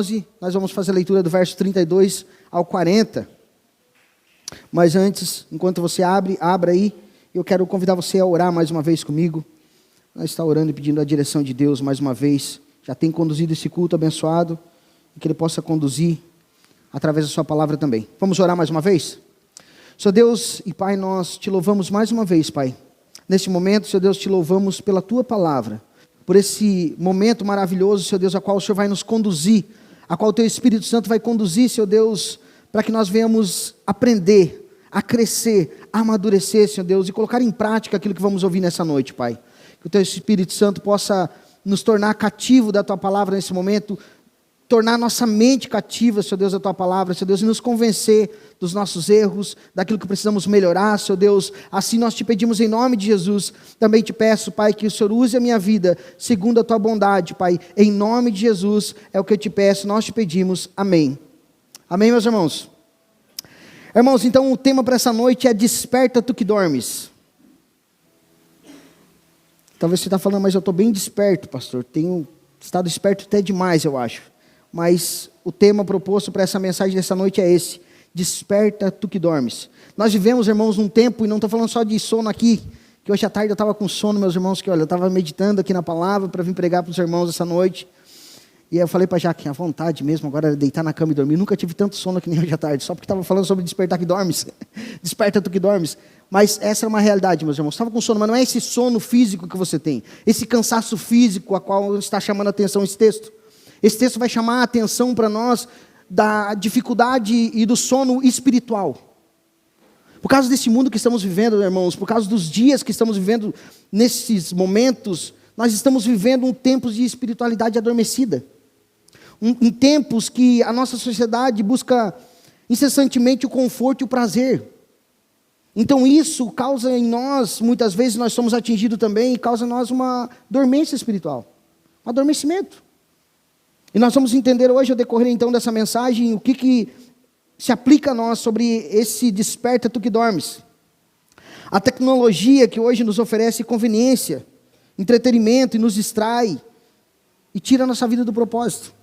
11, nós vamos fazer a leitura do verso 32 ao 40. Mas antes, enquanto você abra aí, eu quero convidar você a orar mais uma vez comigo. Nós estamos orando e pedindo a direção de Deus mais uma vez. Já tem conduzido esse culto abençoado, e que Ele possa conduzir através da sua palavra também. Vamos orar mais uma vez? Senhor Deus e Pai, nós te louvamos mais uma vez, Pai. Neste momento, Senhor Deus, te louvamos pela tua palavra, por esse momento maravilhoso, Senhor Deus, a qual o Senhor vai nos conduzir, a qual o teu Espírito Santo vai conduzir, Senhor Deus, para que nós venhamos aprender, a crescer, a amadurecer, Senhor Deus, e colocar em prática aquilo que vamos ouvir nessa noite, Pai. Que o teu Espírito Santo possa nos tornar cativo da tua palavra nesse momento, tornar nossa mente cativa, Senhor Deus, da tua palavra, Senhor Deus, e nos convencer dos nossos erros, daquilo que precisamos melhorar, Senhor Deus. Assim nós te pedimos em nome de Jesus. Também te peço, Pai, que o Senhor use a minha vida segundo a tua bondade, Pai. Em nome de Jesus é o que eu te peço, nós te pedimos. Amém. Amém, meus irmãos? Irmãos, então o tema para essa noite é desperta tu que dormes. Talvez você está falando, mas eu estou bem desperto, pastor. Tenho estado desperto até demais, eu acho. Mas o tema proposto para essa mensagem dessa noite é esse: desperta tu que dormes. Nós vivemos, irmãos, num tempo, e não estou falando só de sono aqui, que hoje à tarde eu estava com sono, meus irmãos, que olha, eu estava meditando aqui na palavra para vir pregar para os irmãos essa noite. E aí eu falei para Jaque, a vontade mesmo agora era deitar na cama e dormir. Nunca tive tanto sono que nem hoje à tarde, só porque estava falando sobre despertar que dormes. Desperta tu que dormes. Mas essa é uma realidade, meus irmãos. Estava com sono, mas não é esse sono físico que você tem, esse cansaço físico a qual está chamando a atenção esse texto. Esse texto vai chamar a atenção para nós da dificuldade e do sono espiritual. Por causa desse mundo que estamos vivendo, irmãos, por causa dos dias que estamos vivendo nesses momentos, nós estamos vivendo um tempo de espiritualidade adormecida. Em tempos que a nossa sociedade busca incessantemente o conforto e o prazer. Então isso causa em nós, muitas vezes nós somos atingidos também, e causa em nós uma dormência espiritual, um adormecimento. E nós vamos entender hoje, ao decorrer então dessa mensagem, o que se aplica a nós sobre esse desperta tu que dormes. A tecnologia que hoje nos oferece conveniência, entretenimento e nos distrai, e tira a nossa vida do propósito.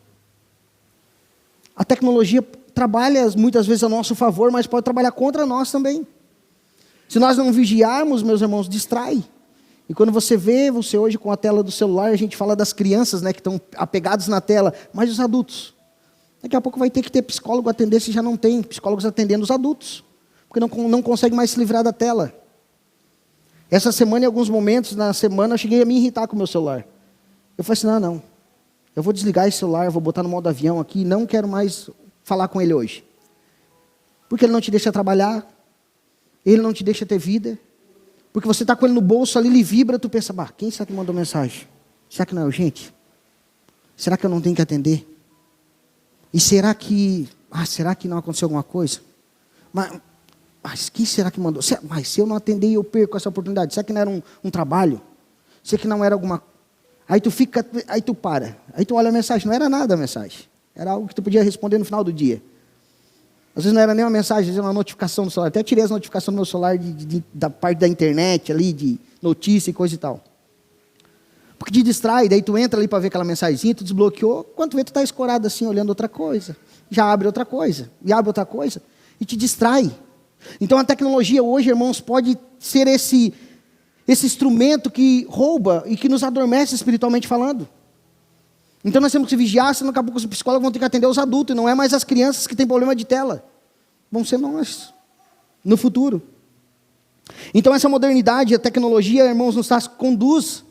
A tecnologia trabalha muitas vezes a nosso favor, mas pode trabalhar contra nós também. Se nós não vigiarmos, meus irmãos, distrai. E quando você vê, você hoje com a tela do celular, a gente fala das crianças, né, que estão apegados na tela, mas os adultos. Daqui a pouco vai ter que ter psicólogo atender, se já não tem psicólogos atendendo os adultos, porque não consegue mais se livrar da tela. Essa semana, em alguns momentos na semana, eu cheguei a me irritar com o meu celular. Eu falei assim, não, eu vou desligar esse celular, eu vou botar no modo avião aqui, não quero mais falar com ele hoje. Porque ele não te deixa trabalhar, ele não te deixa ter vida. Porque você está com ele no bolso ali, ele vibra, tu pensa, quem será que mandou mensagem? Será que não é urgente? Será que eu não tenho que atender? E será que não aconteceu alguma coisa? Mas quem será que mandou? Mas se eu não atender, eu perco essa oportunidade. Será que não era um trabalho? Será que não era alguma... Aí tu para. Aí tu olha a mensagem, não era nada a mensagem. Era algo que tu podia responder no final do dia. Às vezes não era nem uma mensagem, às vezes era uma notificação no celular. Até tirei as notificações do meu celular da parte da internet ali, de notícia e coisa e tal. Porque te distrai, daí tu entra ali para ver aquela mensagenzinha, tu desbloqueou, quando tu vê tu está escorado assim, olhando outra coisa. Já abre outra coisa, e abre outra coisa, e te distrai. Então a tecnologia hoje, irmãos, pode ser esse instrumento que rouba e que nos adormece espiritualmente falando. Então nós temos que vigiar, senão daqui a pouco os psicólogos vão ter que atender os adultos, e não é mais as crianças que têm problema de tela. Vão ser nós, no futuro. Então essa modernidade, a tecnologia, irmãos, nos conduz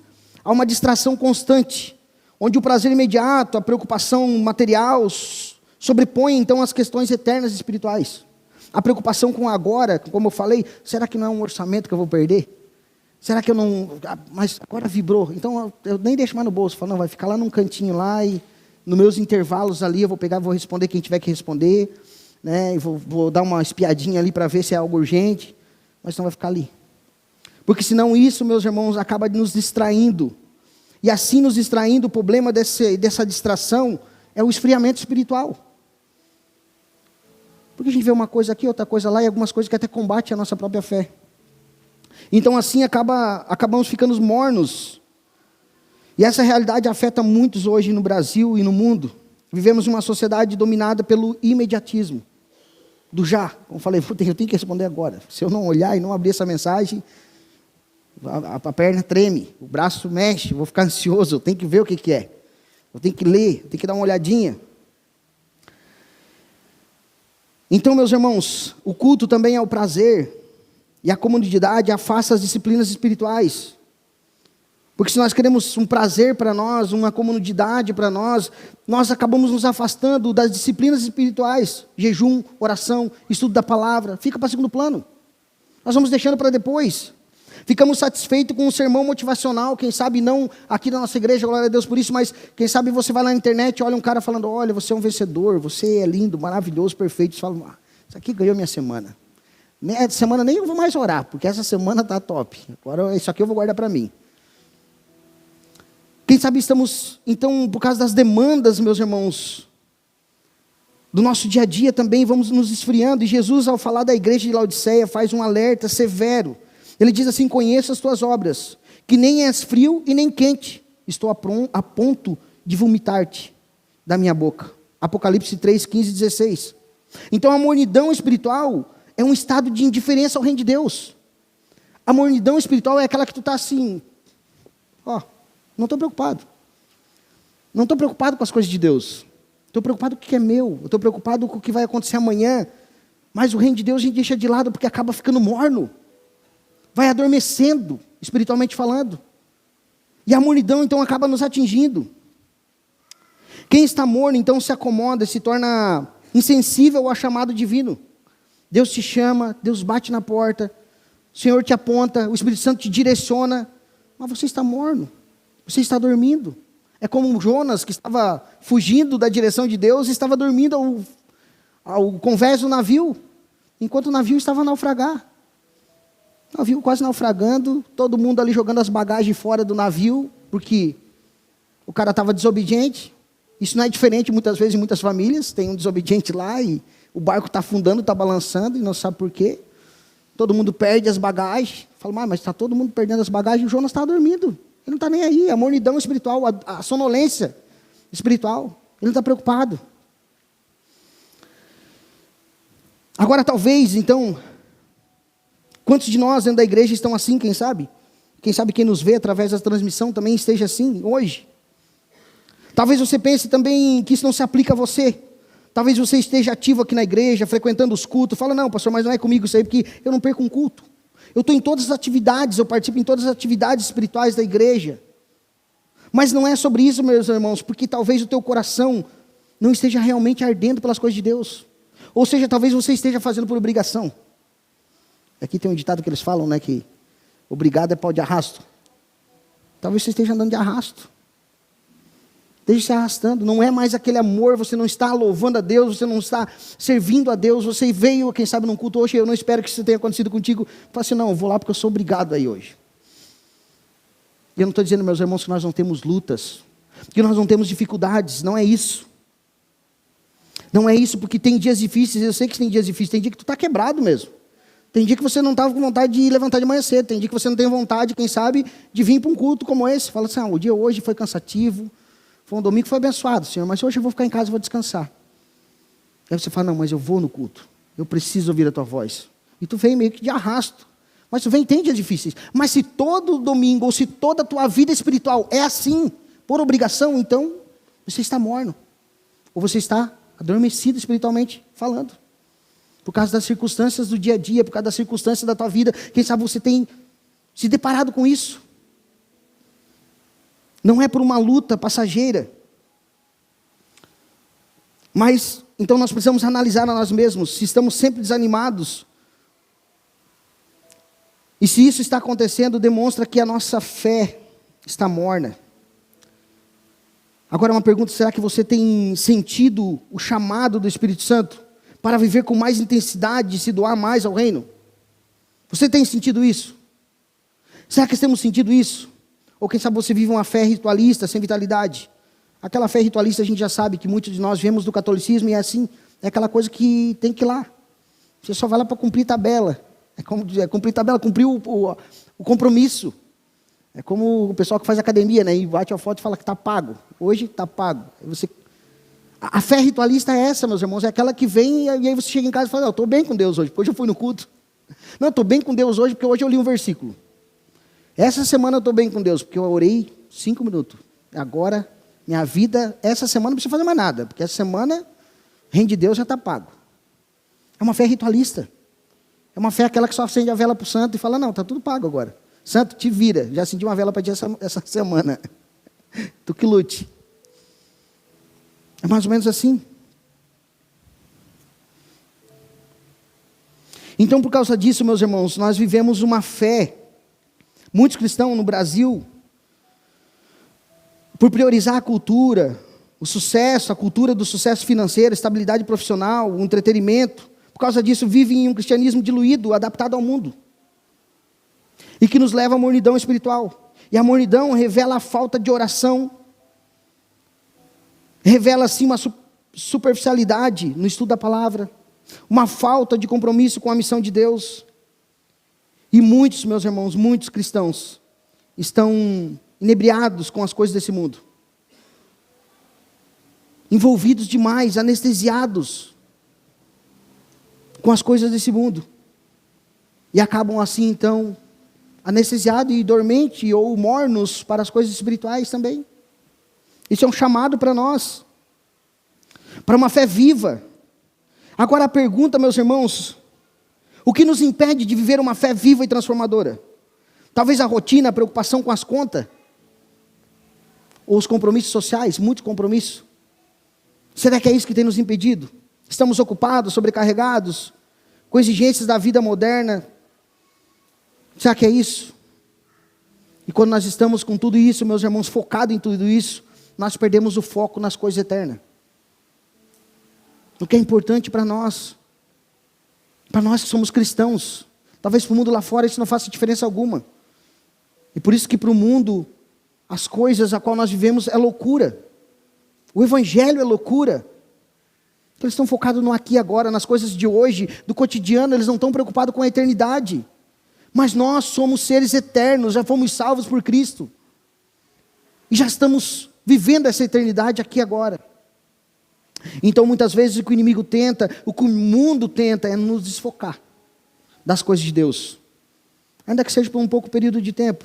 a uma distração constante, onde o prazer imediato, a preocupação material, sobrepõe então as questões eternas e espirituais. A preocupação com agora, como eu falei, será que não é um orçamento que eu vou perder? Será que eu não... Mas agora vibrou, então eu nem deixo mais no bolso. Falo, não, vai ficar lá num cantinho lá e nos meus intervalos ali eu vou pegar, vou responder quem tiver que responder, né? E vou dar uma espiadinha ali para ver se é algo urgente, mas não vai ficar ali. Porque senão isso, meus irmãos, acaba nos distraindo. E assim nos distraindo, o problema dessa distração é o esfriamento espiritual. Porque a gente vê uma coisa aqui, outra coisa lá, e algumas coisas que até combatem a nossa própria fé. Então assim acabamos ficando mornos. E essa realidade afeta muitos hoje no Brasil e no mundo. Vivemos em uma sociedade dominada pelo imediatismo, do já. Como eu falei, eu tenho que responder agora. Se eu não olhar e não abrir essa mensagem, a perna treme, o braço mexe, eu vou ficar ansioso, eu tenho que ver o que é. Eu tenho que ler, eu tenho que dar uma olhadinha. Então, meus irmãos, o culto também é o prazer, e a comunidade afasta as disciplinas espirituais. Porque se nós queremos um prazer para nós, uma comunidade para nós acabamos nos afastando das disciplinas espirituais. Jejum, oração, estudo da palavra, fica para segundo plano. Nós vamos deixando para depois. Ficamos satisfeitos com um sermão motivacional, quem sabe não aqui na nossa igreja, glória a Deus por isso, mas quem sabe você vai lá na internet, olha um cara falando, olha, você é um vencedor, você é lindo, maravilhoso, perfeito. Você fala, isso aqui ganhou minha semana. Essa semana nem eu vou mais orar, porque essa semana está top. Agora isso aqui eu vou guardar para mim. Quem sabe estamos, então, por causa das demandas, meus irmãos, do nosso dia a dia também, vamos nos esfriando. E Jesus, ao falar da igreja de Laodiceia, faz um alerta severo. Ele diz assim, conheço as tuas obras, que nem és frio e nem quente. Estou a ponto de vomitar-te da minha boca. Apocalipse 3, 15 e 16. Então a mornidão espiritual é um estado de indiferença ao reino de Deus. A mornidão espiritual é aquela que tu está assim, não estou preocupado. Não estou preocupado com as coisas de Deus. Estou preocupado com o que é meu. Estou preocupado com o que vai acontecer amanhã. Mas o reino de Deus a gente deixa de lado porque acaba ficando morno. Vai adormecendo, espiritualmente falando. E a mornidão então acaba nos atingindo. Quem está morno então se acomoda, se torna insensível ao chamado divino. Deus te chama, Deus bate na porta, o Senhor te aponta, o Espírito Santo te direciona, mas você está morno. Você está dormindo. É como Jonas, que estava fugindo da direção de Deus, e estava dormindo ao convés do navio, enquanto o navio estava a naufragar. O navio quase naufragando, todo mundo ali jogando as bagagens fora do navio, porque o cara estava desobediente. Isso não é diferente muitas vezes em muitas famílias, tem um desobediente lá e o barco está afundando, está balançando e não sabe por quê. Todo mundo perde as bagagens. Fala, mas está todo mundo perdendo as bagagens, o Jonas está dormindo. Ele não está nem aí, a mornidão espiritual, a sonolência espiritual. Ele não está preocupado. Agora talvez, então, quantos de nós dentro da igreja estão assim, quem sabe? Quem sabe quem nos vê através da transmissão também esteja assim, hoje. Talvez você pense também que isso não se aplica a você. Talvez você esteja ativo aqui na igreja, frequentando os cultos. Fala, não, pastor, mas não é comigo isso aí, porque eu não perco um culto. Eu estou em todas as atividades, eu participo em todas as atividades espirituais da igreja. Mas não é sobre isso, meus irmãos, porque talvez o teu coração não esteja realmente ardendo pelas coisas de Deus. Ou seja, talvez você esteja fazendo por obrigação. Aqui tem um ditado que eles falam, né, que obrigado é pau de arrasto. Talvez você esteja andando de arrasto. Deixe se arrastando, não é mais aquele amor, você não está louvando a Deus, você não está servindo a Deus, você veio, quem sabe, num culto hoje, eu não espero que isso tenha acontecido contigo, fala assim, não, eu vou lá porque eu sou obrigado aí hoje. E eu não estou dizendo, meus irmãos, que nós não temos lutas, que nós não temos dificuldades, não é isso. Não é isso, porque tem dias difíceis, eu sei que tem dias difíceis, tem dia que tu está quebrado mesmo. Tem dia que você não estava com vontade de levantar de manhã cedo, tem dia que você não tem vontade, quem sabe, de vir para um culto como esse, fala assim, o dia hoje foi cansativo, foi um domingo que foi abençoado, Senhor, mas hoje eu vou ficar em casa e vou descansar. Aí você fala, não, mas eu vou no culto. Eu preciso ouvir a tua voz. E tu vem meio que de arrasto. Mas tu vem, tem dias difíceis. Mas se todo domingo, ou se toda a tua vida espiritual é assim, por obrigação, então, você está morno. Ou você está adormecido espiritualmente falando. Por causa das circunstâncias do dia a dia, por causa das circunstâncias da tua vida. Quem sabe você tem se deparado com isso. Não é por uma luta passageira. Mas, então nós precisamos analisar a nós mesmos, se estamos sempre desanimados. E se isso está acontecendo, demonstra que a nossa fé está morna. Agora uma pergunta, será que você tem sentido o chamado do Espírito Santo para viver com mais intensidade e se doar mais ao reino? Você tem sentido isso? Será que temos sentido isso? Ou quem sabe você vive uma fé ritualista, sem vitalidade? Aquela fé ritualista a gente já sabe que muitos de nós viemos do catolicismo e é assim, é aquela coisa que tem que ir lá. Você só vai lá para cumprir tabela. É como dizer, cumprir tabela, cumprir o compromisso. É como o pessoal que faz academia, né? E bate a foto e fala que está pago. Hoje está pago. A fé ritualista é essa, meus irmãos, é aquela que vem e aí você chega em casa e fala, eu estou bem com Deus hoje, hoje eu fui no culto. Não, estou bem com Deus hoje porque hoje eu li um versículo. Essa semana eu estou bem com Deus porque eu orei 5 minutos. Agora, minha vida, essa semana não precisa fazer mais nada, porque essa semana, reino de Deus já está pago. É uma fé ritualista. É uma fé aquela que só acende a vela para o santo e fala, não, está tudo pago agora. Santo, te vira, já acendi uma vela para ti essa semana. Tu que lute. É mais ou menos assim. Então, por causa disso, meus irmãos, nós vivemos uma fé. Muitos cristãos no Brasil, por priorizar a cultura, o sucesso, a cultura do sucesso financeiro, estabilidade profissional, o entretenimento, por causa disso, vivem em um cristianismo diluído, adaptado ao mundo. E que nos leva à mornidão espiritual. E a mornidão revela a falta de oração, revela assim uma superficialidade no estudo da palavra, uma falta de compromisso com a missão de Deus. E muitos, meus irmãos, muitos cristãos estão inebriados com as coisas desse mundo, envolvidos demais, anestesiados com as coisas desse mundo, e acabam assim então anestesiados e dormentes ou mornos para as coisas espirituais também. Isso é um chamado para nós, para uma fé viva. Agora a pergunta, meus irmãos, o que nos impede de viver uma fé viva e transformadora? Talvez a rotina, a preocupação com as contas, ou os compromissos sociais, muitos compromissos. Será que é isso que tem nos impedido? Estamos ocupados, sobrecarregados, com exigências da vida moderna. Será que é isso? E quando nós estamos com tudo isso, meus irmãos, focados em tudo isso, nós perdemos o foco nas coisas eternas. O que é importante para nós que somos cristãos. Talvez para o mundo lá fora isso não faça diferença alguma. E por isso que para o mundo, as coisas a qual nós vivemos é loucura. O evangelho é loucura. Eles estão focados no aqui e agora, nas coisas de hoje, do cotidiano, eles não estão preocupados com a eternidade. Mas nós somos seres eternos, já fomos salvos por Cristo. E já estamos vivendo essa eternidade aqui e agora. Então muitas vezes o que o inimigo tenta, o que o mundo tenta é nos desfocar das coisas de Deus. Ainda que seja por um pouco período de tempo.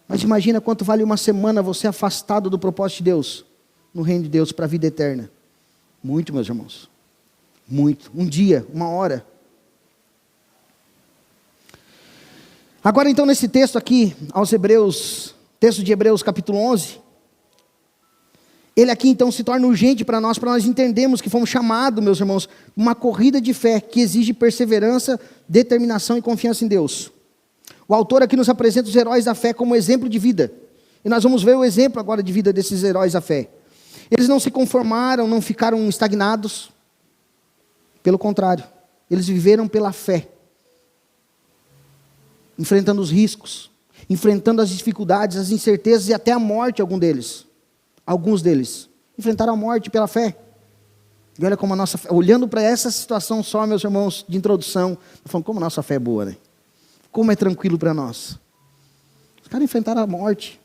Mas imagina quanto vale uma semana você afastado do propósito de Deus, no reino de Deus, para a vida eterna. Muito, meus irmãos. Muito. Um dia, uma hora. Agora então nesse texto aqui, aos Hebreus, texto de Hebreus capítulo 11, ele aqui então se torna urgente para nós entendermos que fomos chamados, meus irmãos, uma corrida de fé que exige perseverança, determinação e confiança em Deus. O autor aqui nos apresenta os heróis da fé como exemplo de vida. E nós vamos ver o exemplo agora de vida desses heróis da fé. Eles não se conformaram, não ficaram estagnados. Pelo contrário, eles viveram pela fé. Enfrentando os riscos, enfrentando as dificuldades, as incertezas e até a morte, alguns deles, enfrentaram a morte pela fé. E olha como a nossa fé, olhando para essa situação só, meus irmãos, de introdução, falando como a nossa fé é boa, né? Como é tranquilo para nós. Os caras enfrentaram a morte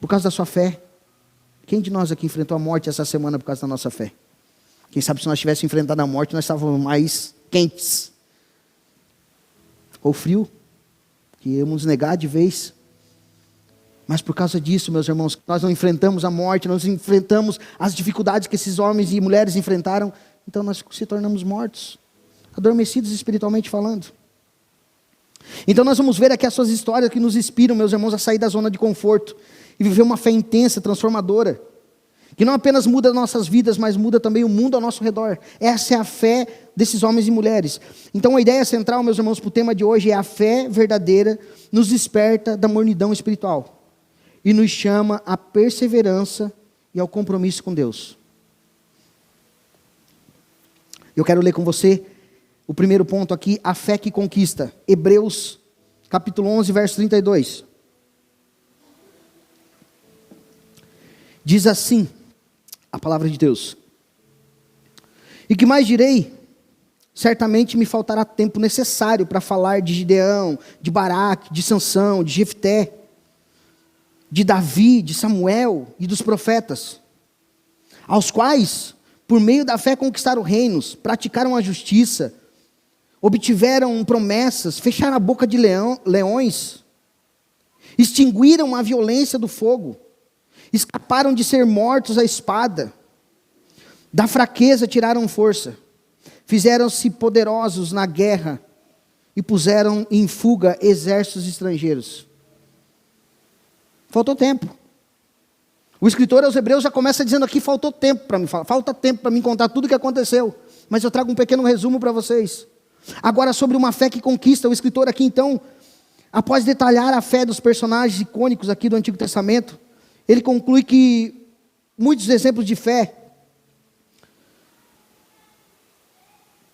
por causa da sua fé. Quem de nós aqui enfrentou a morte essa semana por causa da nossa fé? Quem sabe se nós tivéssemos enfrentado a morte, nós estávamos mais quentes. Ou frio, que íamos negar de vez. Mas por causa disso, meus irmãos, nós não enfrentamos a morte, nós enfrentamos as dificuldades que esses homens e mulheres enfrentaram, então nós se tornamos mortos, adormecidos espiritualmente falando. Então nós vamos ver aqui as suas histórias que nos inspiram, meus irmãos, a sair da zona de conforto e viver uma fé intensa, transformadora, que não apenas muda nossas vidas, mas muda também o mundo ao nosso redor. Essa é a fé desses homens e mulheres. Então a ideia central, meus irmãos, para o tema de hoje é a fé verdadeira nos desperta da mornidão espiritual e nos chama à perseverança e ao compromisso com Deus. Eu quero ler com você o primeiro ponto aqui, a fé que conquista. Hebreus, capítulo 11, verso 32. Diz assim, a palavra de Deus: e que mais direi? Certamente me faltará tempo necessário para falar de Gideão, de Baraque, de Sansão, de Jefté, de Davi, de Samuel e dos profetas, aos quais, por meio da fé, conquistaram reinos, praticaram a justiça, obtiveram promessas, fecharam a boca de leões, extinguiram a violência do fogo, escaparam de ser mortos à espada, da fraqueza tiraram força, fizeram-se poderosos na guerra e puseram em fuga exércitos estrangeiros. Faltou tempo. O escritor aos Hebreus já começa dizendo aqui, faltou tempo para mim falar, falta tempo para mim contar tudo o que aconteceu, mas eu trago um pequeno resumo para vocês. Agora, sobre uma fé que conquista, o escritor aqui então, após detalhar a fé dos personagens icônicos aqui do Antigo Testamento, ele conclui que muitos exemplos de fé,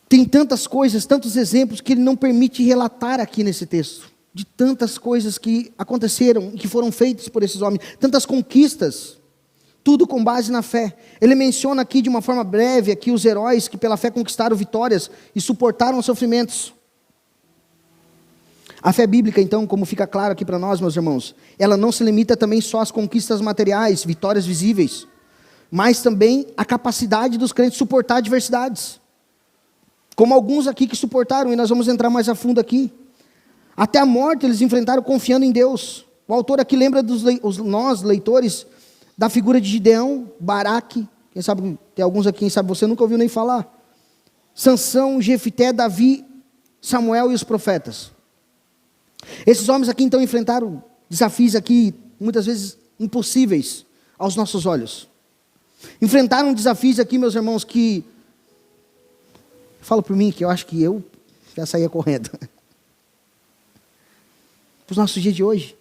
tem tantas coisas, tantos exemplos, que ele não permite relatar aqui nesse texto, de tantas coisas que aconteceram, que foram feitas por esses homens, tantas conquistas, tudo com base na fé. Ele menciona aqui de uma forma breve, aqui os heróis que pela fé conquistaram vitórias e suportaram os sofrimentos. A fé bíblica, então, como fica claro aqui para nós, meus irmãos, ela não se limita também só às conquistas materiais, vitórias visíveis, mas também a capacidade dos crentes suportar adversidades. Como alguns aqui que suportaram, e nós vamos entrar mais a fundo aqui. Até a morte eles enfrentaram confiando em Deus. O autor aqui lembra nós, leitores, da figura de Gideão, Baraque, quem sabe, tem alguns aqui, quem sabe você nunca ouviu nem falar. Sansão, Jefité, Davi, Samuel e os profetas. Esses homens aqui então enfrentaram desafios aqui, muitas vezes impossíveis aos nossos olhos. Enfrentaram desafios aqui, meus irmãos, que... Falo por mim que eu acho que eu já saía correndo. Para os nossos dias de hoje.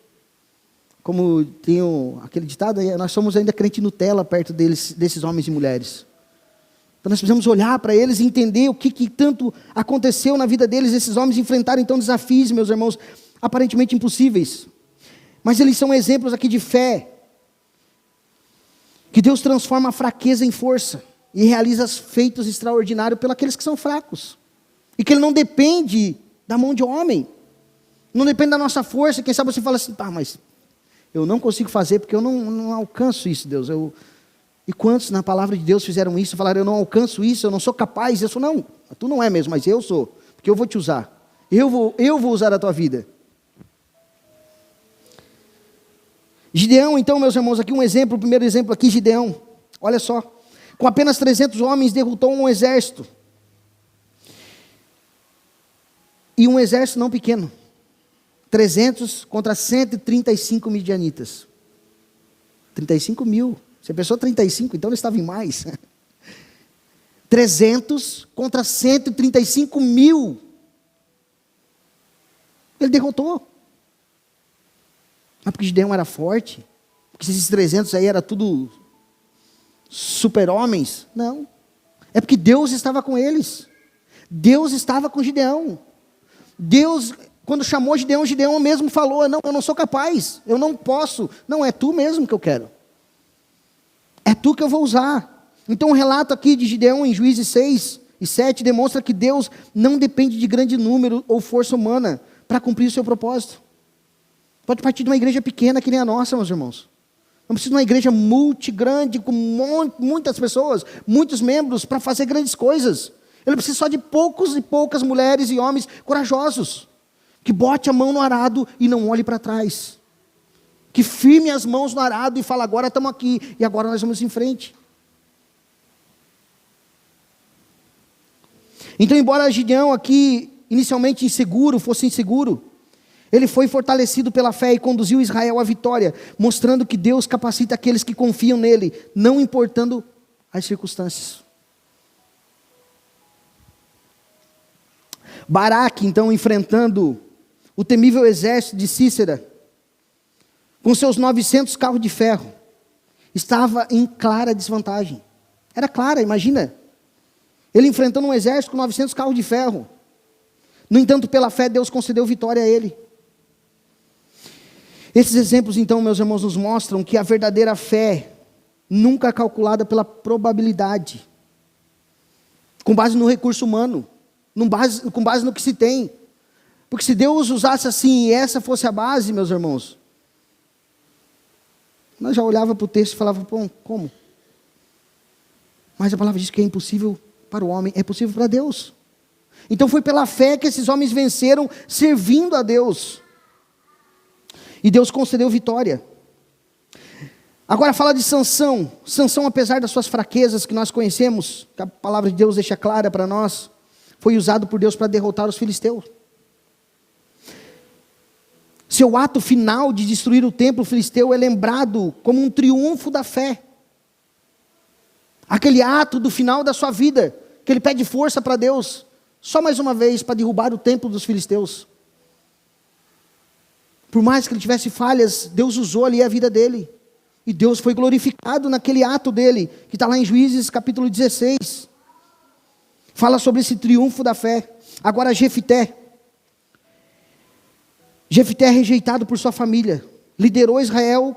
Como tem aquele ditado, nós somos ainda crente Nutella perto desses homens e mulheres. Então nós precisamos olhar para eles e entender o que tanto aconteceu na vida deles. Esses homens enfrentaram então desafios, meus irmãos, aparentemente impossíveis. Mas eles são exemplos aqui de fé. Que Deus transforma a fraqueza em força. E realiza feitos extraordinários pelos aqueles que são fracos. E que Ele não depende da mão de homem. Não depende da nossa força. Quem sabe você fala assim, mas eu não consigo fazer porque eu não alcanço isso, Deus. E quantos na palavra de Deus fizeram isso? Falaram, eu não alcanço isso, eu não sou capaz. Eu sou, não, tu não é mesmo, mas eu sou. Porque eu vou te usar. Eu vou usar a tua vida. Gideão, então, meus irmãos, aqui um exemplo, o primeiro exemplo aqui, Gideão. Olha só. Com apenas 300 homens derrotou um exército. E um exército não pequeno. 300 contra 135 midianitas. 35 mil. Você pensou 35, então ele estava em mais. 300 contra 135 mil. Ele derrotou. Não é porque Gideão era forte. Porque esses 300 aí era tudo... super-homens, não, é porque Deus estava com eles, Deus estava com Gideão, Deus, quando chamou Gideão, Gideão mesmo falou, não, eu não sou capaz, eu não posso, não, é tu mesmo que eu quero, é tu que eu vou usar. Então o relato aqui de Gideão em Juízes 6 e 7 demonstra que Deus não depende de grande número ou força humana para cumprir o seu propósito. Pode partir de uma igreja pequena que nem a nossa, meus irmãos. Não precisa de uma igreja multigrande, com muitas pessoas, muitos membros, para fazer grandes coisas. Ele precisa só de poucos e poucas mulheres e homens corajosos, que bote a mão no arado e não olhe para trás. Que firme as mãos no arado e fala, agora estamos aqui, e agora nós vamos em frente. Então, embora Gideão aqui, inicialmente fosse inseguro, ele foi fortalecido pela fé e conduziu Israel à vitória, mostrando que Deus capacita aqueles que confiam nele, não importando as circunstâncias. Baraque, então, enfrentando o temível exército de Cícera, com seus 900 carros de ferro, estava em clara desvantagem. Era clara, imagina. Ele enfrentando um exército com 900 carros de ferro. No entanto, pela fé, Deus concedeu vitória a ele. Esses exemplos, então, meus irmãos, nos mostram que a verdadeira fé nunca é calculada pela probabilidade, com base no recurso humano, com base no que se tem. Porque se Deus usasse assim e essa fosse a base, meus irmãos, nós já olhava para o texto e falava, bom, como? Mas a palavra diz que é impossível para o homem, é possível para Deus. Então foi pela fé que esses homens venceram, servindo a Deus. E Deus concedeu vitória. Agora fala de Sansão. Sansão, apesar das suas fraquezas que nós conhecemos, que a palavra de Deus deixa clara para nós, foi usado por Deus para derrotar os filisteus. Seu ato final de destruir o templo filisteu é lembrado como um triunfo da fé. Aquele ato do final da sua vida, que ele pede força para Deus, só mais uma vez para derrubar o templo dos filisteus. Por mais que ele tivesse falhas, Deus usou ali a vida dele. E Deus foi glorificado naquele ato dele, que está lá em Juízes capítulo 16. Fala sobre esse triunfo da fé. Agora Jefité. Jefité é rejeitado por sua família. Liderou Israel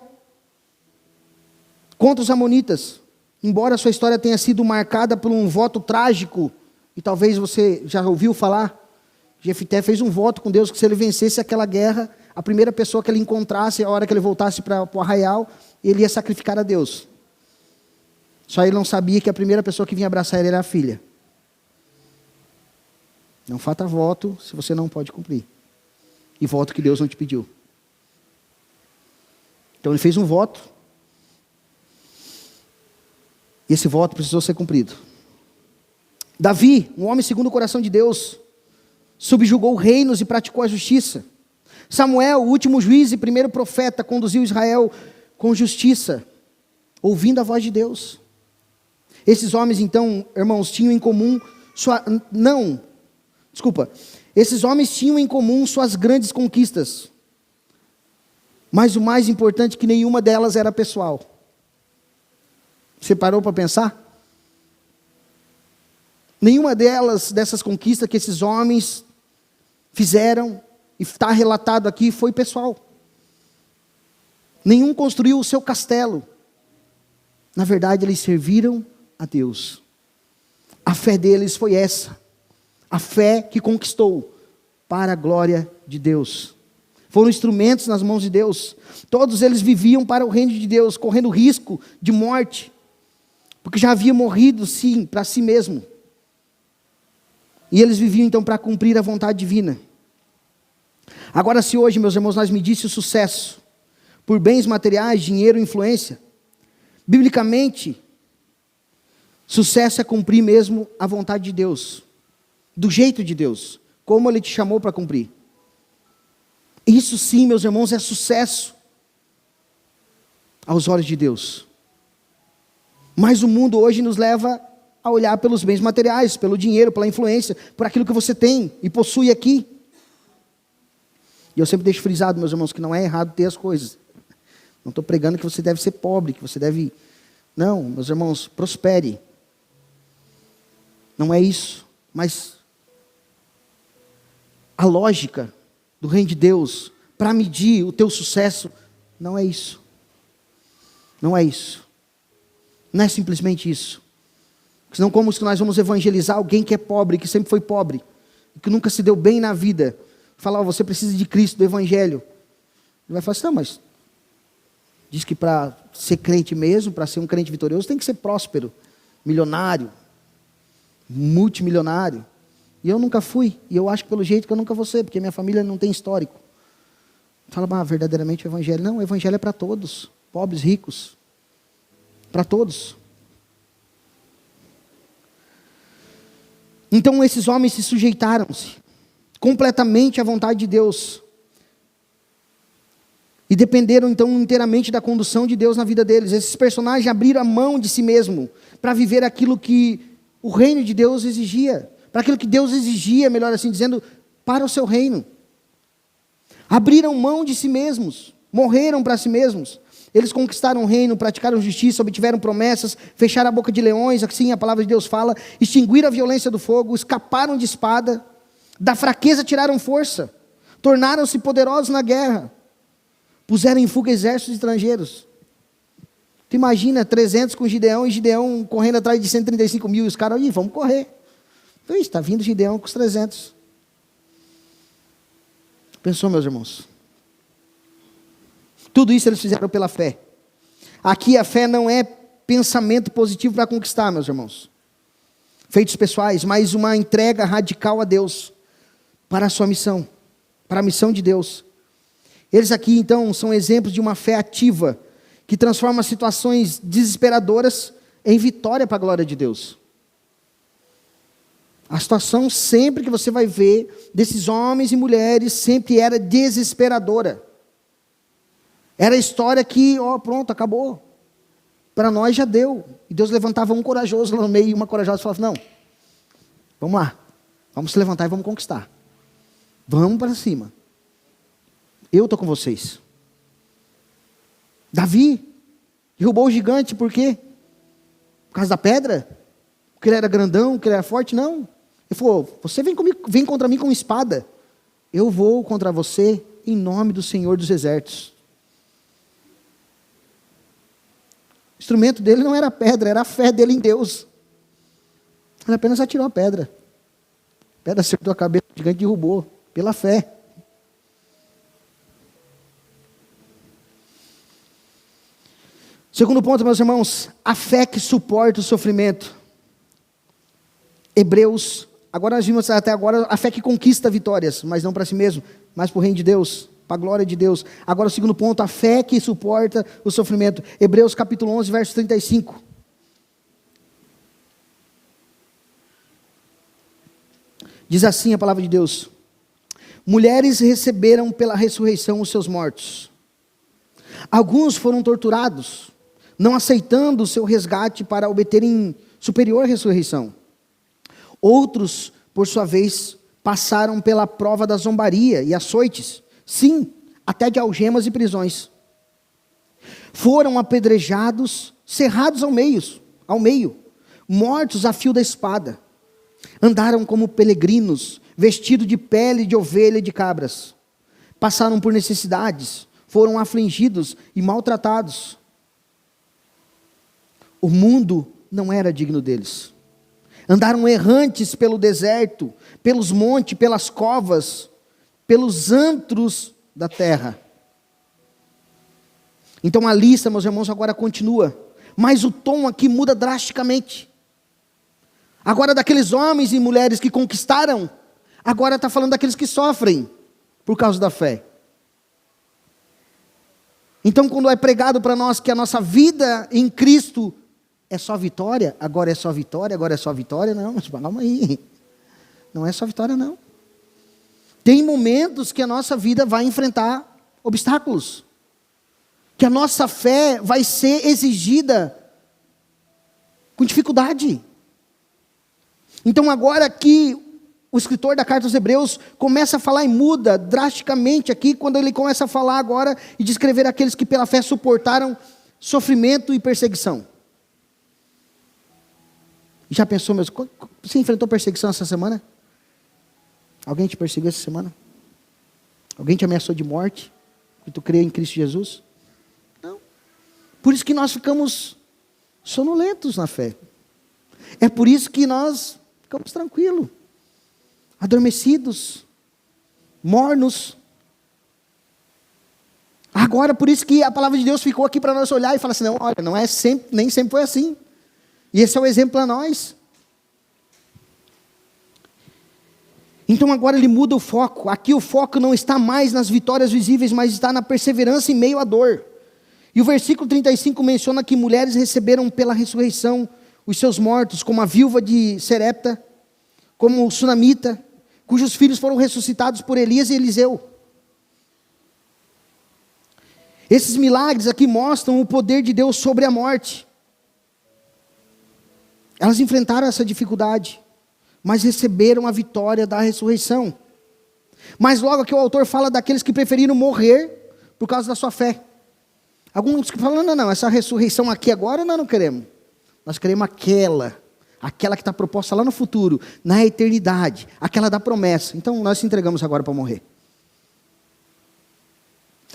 contra os amonitas. Embora sua história tenha sido marcada por um voto trágico, e talvez você já ouviu falar, Jefité fez um voto com Deus que se ele vencesse aquela guerra, a primeira pessoa que ele encontrasse, a hora que ele voltasse para o arraial, ele ia sacrificar a Deus. Só ele não sabia que a primeira pessoa que vinha abraçar ele era a filha. Não faça voto se você não pode cumprir. E voto que Deus não te pediu. Então ele fez um voto. E esse voto precisou ser cumprido. Davi, um homem segundo o coração de Deus, subjugou reinos e praticou a justiça. Samuel, o último juiz e primeiro profeta, conduziu Israel com justiça, ouvindo a voz de Deus. Esses homens, então, irmãos, tinham em comum esses homens tinham em comum suas grandes conquistas. Mas o mais importante é que nenhuma delas era pessoal. Você parou para pensar? Nenhuma dessas conquistas que esses homens fizeram, e está relatado aqui, foi pessoal. Nenhum construiu o seu castelo. Na verdade, eles serviram a Deus. A fé deles foi essa. A fé que conquistou para a glória de Deus. Foram instrumentos nas mãos de Deus. Todos eles viviam para o reino de Deus, correndo risco de morte, porque já havia morrido, sim, para si mesmo. E eles viviam então para cumprir a vontade divina. Agora, se hoje, meus irmãos, nós medíssemos o sucesso por bens materiais, dinheiro, influência, biblicamente, sucesso é cumprir mesmo a vontade de Deus, do jeito de Deus, como Ele te chamou para cumprir. Isso sim, meus irmãos, é sucesso aos olhos de Deus. Mas o mundo hoje nos leva a olhar pelos bens materiais, pelo dinheiro, pela influência, por aquilo que você tem e possui aqui. E eu sempre deixo frisado, meus irmãos, que não é errado ter as coisas. Não estou pregando que você deve ser pobre, que você deve... Não, meus irmãos, prospere. Não é isso. Mas a lógica do reino de Deus para medir o teu sucesso não é isso. Não é isso. Não é simplesmente isso. Senão como que nós vamos evangelizar alguém que é pobre, que sempre foi pobre, que nunca se deu bem na vida, falar, você precisa de Cristo, do Evangelho. Ele vai falar assim, não, mas diz que para ser crente mesmo, para ser um crente vitorioso, tem que ser próspero, milionário, multimilionário. E eu nunca fui, e eu acho que pelo jeito que eu nunca vou ser, porque minha família não tem histórico. Fala, verdadeiramente o Evangelho. Não, o Evangelho é para todos, pobres, ricos, para todos. Então esses homens se sujeitaram-se completamente à vontade de Deus. E dependeram então inteiramente da condução de Deus na vida deles. Esses personagens abriram a mão de si mesmo para viver aquilo que o reino de Deus exigia. Para aquilo que Deus exigia, melhor assim dizendo, para o seu reino. Abriram mão de si mesmos, morreram para si mesmos. Eles conquistaram o reino, praticaram justiça, obtiveram promessas, fecharam a boca de leões, assim a palavra de Deus fala, extinguiram a violência do fogo, escaparam de espada, da fraqueza tiraram força, tornaram-se poderosos na guerra, puseram em fuga exércitos estrangeiros. Tu imagina 300 com Gideão e Gideão correndo atrás de 135 mil, e os caras, vamos correr. Está vindo Gideão com os 300. Pensou, meus irmãos? Tudo isso eles fizeram pela fé. Aqui a fé não é pensamento positivo para conquistar, meus irmãos. Feitos pessoais, mas uma entrega radical a Deus para a sua missão, para a missão de Deus. Eles aqui, então, são exemplos de uma fé ativa, que transforma situações desesperadoras em vitória para a glória de Deus. A situação sempre que você vai ver desses homens e mulheres sempre era desesperadora. Era a história que, pronto, acabou. Para nós já deu. E Deus levantava um corajoso lá no meio e uma corajosa falava, não, vamos lá, vamos se levantar e vamos conquistar. Vamos para cima. Eu estou com vocês. Davi derrubou o gigante, por quê? Por causa da pedra? Porque ele era grandão, porque ele era forte? Não. Ele falou, você vem contra mim com espada. Eu vou contra você em nome do Senhor dos Exércitos. O instrumento dele não era a pedra, era a fé dele em Deus. Ele apenas atirou a pedra. A pedra acertou a cabeça, o gigante derrubou, pela fé. Segundo ponto, meus irmãos, a fé que suporta o sofrimento. Hebreus, agora nós vimos até agora a fé que conquista vitórias, mas não para si mesmo, mas para o reino de Deus, para a glória de Deus. Agora o segundo ponto, a fé que suporta o sofrimento. Hebreus capítulo 11, verso 35. Diz assim a palavra de Deus: mulheres receberam pela ressurreição os seus mortos. Alguns foram torturados, não aceitando o seu resgate para obterem superior ressurreição. Outros, por sua vez, passaram pela prova da zombaria e açoites, sim, até de algemas e prisões. Foram apedrejados, cerrados ao meio, mortos a fio da espada. Andaram como peregrinos, vestidos de pele de ovelha e de cabras. Passaram por necessidades, foram afligidos e maltratados. O mundo não era digno deles. Andaram errantes pelo deserto, pelos montes, pelas covas, pelos antros da terra. Então a lista, meus irmãos, agora continua. Mas o tom aqui muda drasticamente. Agora daqueles homens e mulheres que conquistaram, agora está falando daqueles que sofrem por causa da fé. Então quando é pregado para nós que a nossa vida em Cristo é só vitória, agora é só vitória, não, mas calma aí. Não é só vitória, não. Tem momentos que a nossa vida vai enfrentar obstáculos. Que a nossa fé vai ser exigida com dificuldade. Então agora aqui, o escritor da carta aos Hebreus começa a falar e muda drasticamente aqui, quando ele começa a falar agora e descrever aqueles que pela fé suportaram sofrimento e perseguição. Já pensou, você enfrentou perseguição essa semana? Alguém te perseguiu essa semana? Alguém te ameaçou de morte? Porque tu crê em Cristo Jesus? Não. Por isso que nós ficamos sonolentos na fé. É por isso que nós ficamos tranquilos, adormecidos, mornos. Agora, por isso que a palavra de Deus ficou aqui para nós olhar e falar assim, não, olha, não é sempre, nem sempre foi assim. E esse é o exemplo para nós. Então agora ele muda o foco. Aqui o foco não está mais nas vitórias visíveis, mas está na perseverança em meio à dor. E o versículo 35 menciona que mulheres receberam pela ressurreição os seus mortos, como a viúva de Serepta, como o sunamita, cujos filhos foram ressuscitados por Elias e Eliseu. Esses milagres aqui mostram o poder de Deus sobre a morte. Elas enfrentaram essa dificuldade, mas receberam a vitória da ressurreição. Mas logo aqui o autor fala daqueles que preferiram morrer por causa da sua fé. Alguns que falam, não, essa ressurreição aqui agora nós não queremos. Nós queremos aquela que está proposta lá no futuro, na eternidade, aquela da promessa. Então nós se entregamos agora para morrer.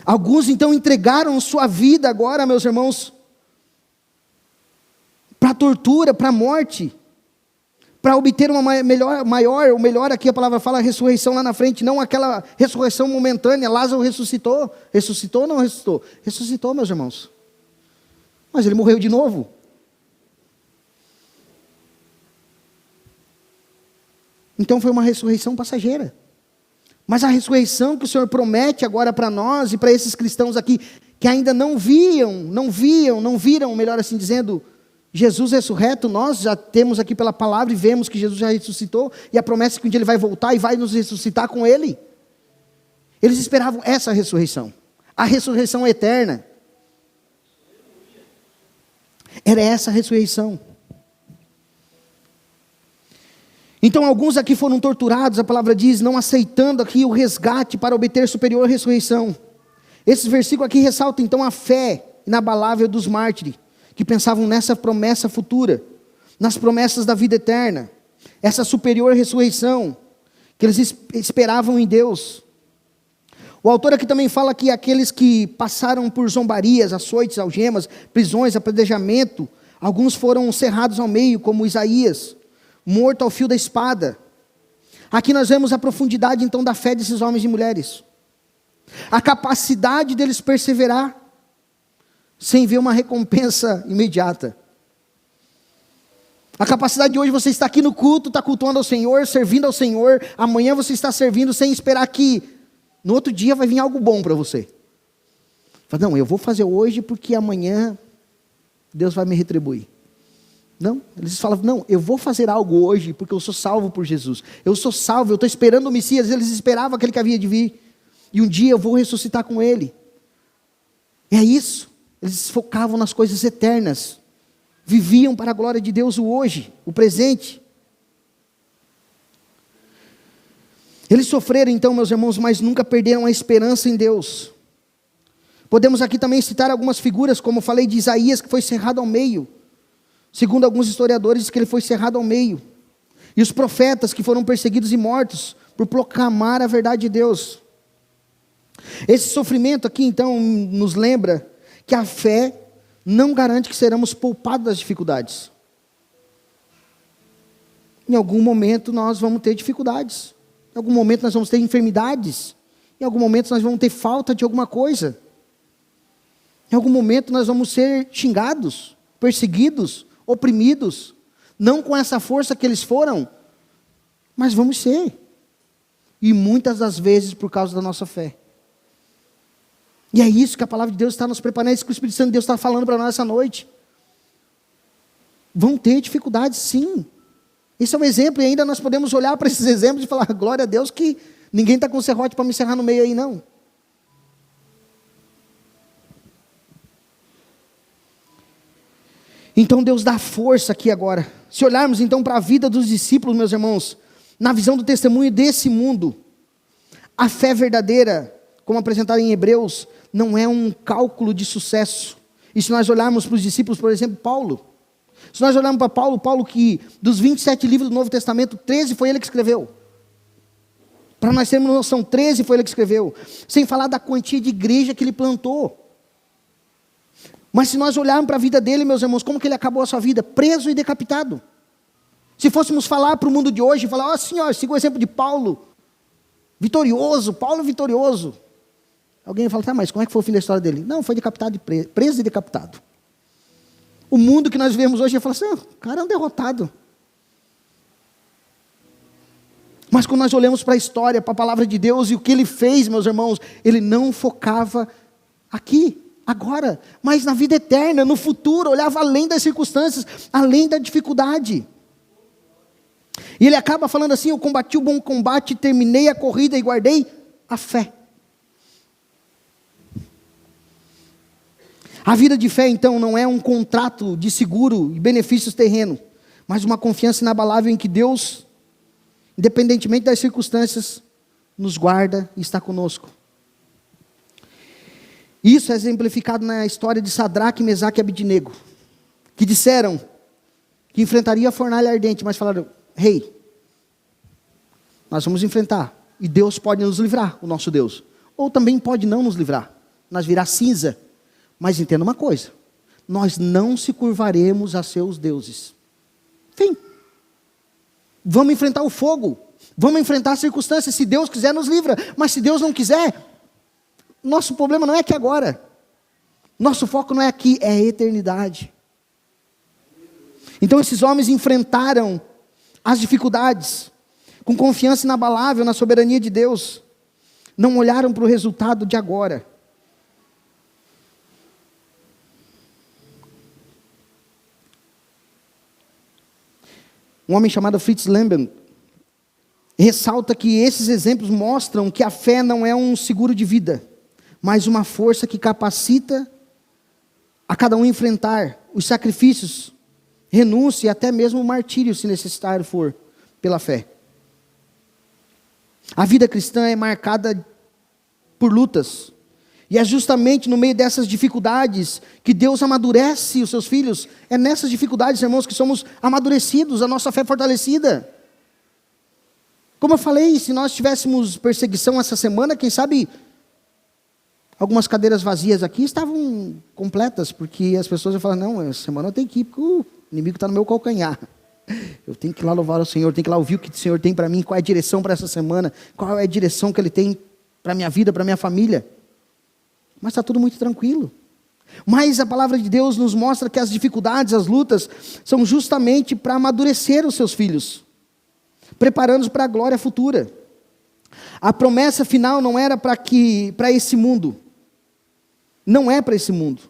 Alguns então entregaram sua vida agora, meus irmãos, para a tortura, para a morte, para obter uma melhor, aqui a palavra fala ressurreição lá na frente, não aquela ressurreição momentânea. Lázaro ressuscitou ou não ressuscitou? Ressuscitou, meus irmãos. Mas ele morreu de novo. Então foi uma ressurreição passageira. Mas a ressurreição que o Senhor promete agora para nós e para esses cristãos aqui, que ainda não viram, melhor assim dizendo, Jesus ressurreto, nós já temos aqui pela palavra e vemos que Jesus já ressuscitou, e a promessa é que um dia Ele vai voltar e vai nos ressuscitar com Ele. Eles esperavam essa ressurreição, a ressurreição eterna. Era essa a ressurreição. Então alguns aqui foram torturados, a palavra diz, não aceitando aqui o resgate para obter superior ressurreição. Esse versículo aqui ressalta então a fé inabalável dos mártires, que pensavam nessa promessa futura, nas promessas da vida eterna, essa superior ressurreição, que eles esperavam em Deus. O autor aqui também fala que aqueles que passaram por zombarias, açoites, algemas, prisões, apedrejamento, alguns foram cerrados ao meio, como Isaías, morto ao fio da espada. Aqui nós vemos a profundidade então da fé desses homens e mulheres, a capacidade deles perseverar, sem ver uma recompensa imediata. A capacidade de hoje você está aqui no culto, está cultuando ao Senhor, servindo ao Senhor, amanhã você está servindo sem esperar que no outro dia vai vir algo bom para você. Fala, não, eu vou fazer hoje porque amanhã Deus vai me retribuir. Não, eles falam, não, eu vou fazer algo hoje porque eu sou salvo por Jesus. Eu sou salvo, eu estou esperando o Messias. Eles esperavam aquele que havia de vir. E um dia eu vou ressuscitar com ele. É isso. Eles focavam nas coisas eternas. Viviam para a glória de Deus o hoje, o presente. Eles sofreram então, meus irmãos, mas nunca perderam a esperança em Deus. Podemos aqui também citar algumas figuras, como eu falei de Isaías, que foi cerrado ao meio. Segundo alguns historiadores, diz que ele foi cerrado ao meio. E os profetas que foram perseguidos e mortos por proclamar a verdade de Deus. Esse sofrimento aqui então nos lembra que a fé não garante que seremos poupados das dificuldades. Em algum momento nós vamos ter dificuldades. Em algum momento nós vamos ter enfermidades. Em algum momento nós vamos ter falta de alguma coisa. Em algum momento nós vamos ser xingados, perseguidos, oprimidos. Não com essa força que eles foram, mas vamos ser. E muitas das vezes por causa da nossa fé. E é isso que a palavra de Deus está nos preparando, é isso que o Espírito Santo de Deus está falando para nós essa noite. Vão ter dificuldades, sim. Esse é um exemplo, e ainda nós podemos olhar para esses exemplos e falar, glória a Deus que ninguém está com serrote para me encerrar no meio aí, não. Então Deus dá força aqui agora. Se olharmos então para a vida dos discípulos, meus irmãos, na visão do testemunho desse mundo, a fé verdadeira, como apresentado em Hebreus, não é um cálculo de sucesso. E se nós olharmos para os discípulos, por exemplo, Paulo. Se nós olharmos para Paulo que dos 27 livros do Novo Testamento, 13 foi ele que escreveu. Para nós termos noção, 13 foi ele que escreveu. Sem falar da quantia de igreja que ele plantou. Mas se nós olharmos para a vida dele, meus irmãos, como que ele acabou a sua vida? Preso e decapitado. Se fôssemos falar para o mundo de hoje, falar, ó senhor, siga o exemplo de Paulo. Vitorioso, Paulo vitorioso. Alguém fala, tá, mas como é que foi o fim da história dele? Não, foi decapitado, preso e decapitado. O mundo que nós vivemos hoje, fala assim, o cara é um derrotado. Mas quando nós olhamos para a história, para a palavra de Deus e o que ele fez, meus irmãos, ele não focava aqui, agora, mas na vida eterna, no futuro, olhava além das circunstâncias, além da dificuldade. E ele acaba falando assim, eu combati o bom combate, terminei a corrida e guardei a fé. A vida de fé, então, não é um contrato de seguro e benefícios terrenos, mas uma confiança inabalável em que Deus, independentemente das circunstâncias, nos guarda e está conosco. Isso é exemplificado na história de Sadraque, Mesaque e Abidnego, que disseram que enfrentaria a fornalha ardente, mas falaram, rei, nós vamos enfrentar, e Deus pode nos livrar, o nosso Deus, ou também pode não nos livrar, nós virar cinza. Mas entenda uma coisa, nós não se curvaremos a seus deuses. Fim. Vamos enfrentar o fogo, vamos enfrentar as circunstâncias, se Deus quiser nos livra, mas se Deus não quiser, nosso problema não é aqui agora, nosso foco não é aqui, é a eternidade. Então esses homens enfrentaram as dificuldades, com confiança inabalável na soberania de Deus. Não olharam para o resultado de agora. Um homem chamado Fritz Lemben ressalta que esses exemplos mostram que a fé não é um seguro de vida, mas uma força que capacita a cada um enfrentar os sacrifícios, renúncia e até mesmo o martírio, se necessário for, pela fé. A vida cristã é marcada por lutas, e é justamente no meio dessas dificuldades que Deus amadurece os seus filhos. É nessas dificuldades, irmãos, que somos amadurecidos, a nossa fé fortalecida. Como eu falei, se nós tivéssemos perseguição essa semana, quem sabe algumas cadeiras vazias aqui estavam completas, porque as pessoas iam falar, não, essa semana eu tenho que ir, porque o inimigo está no meu calcanhar. Eu tenho que ir lá louvar o Senhor, tenho que ir lá ouvir o que o Senhor tem para mim, qual é a direção para essa semana, qual é a direção que Ele tem para a minha vida, para a minha família. Mas está tudo muito tranquilo. Mas a palavra de Deus nos mostra que as dificuldades, as lutas, são justamente para amadurecer os seus filhos, preparando-os para a glória futura. A promessa final não era para esse mundo, não é para esse mundo,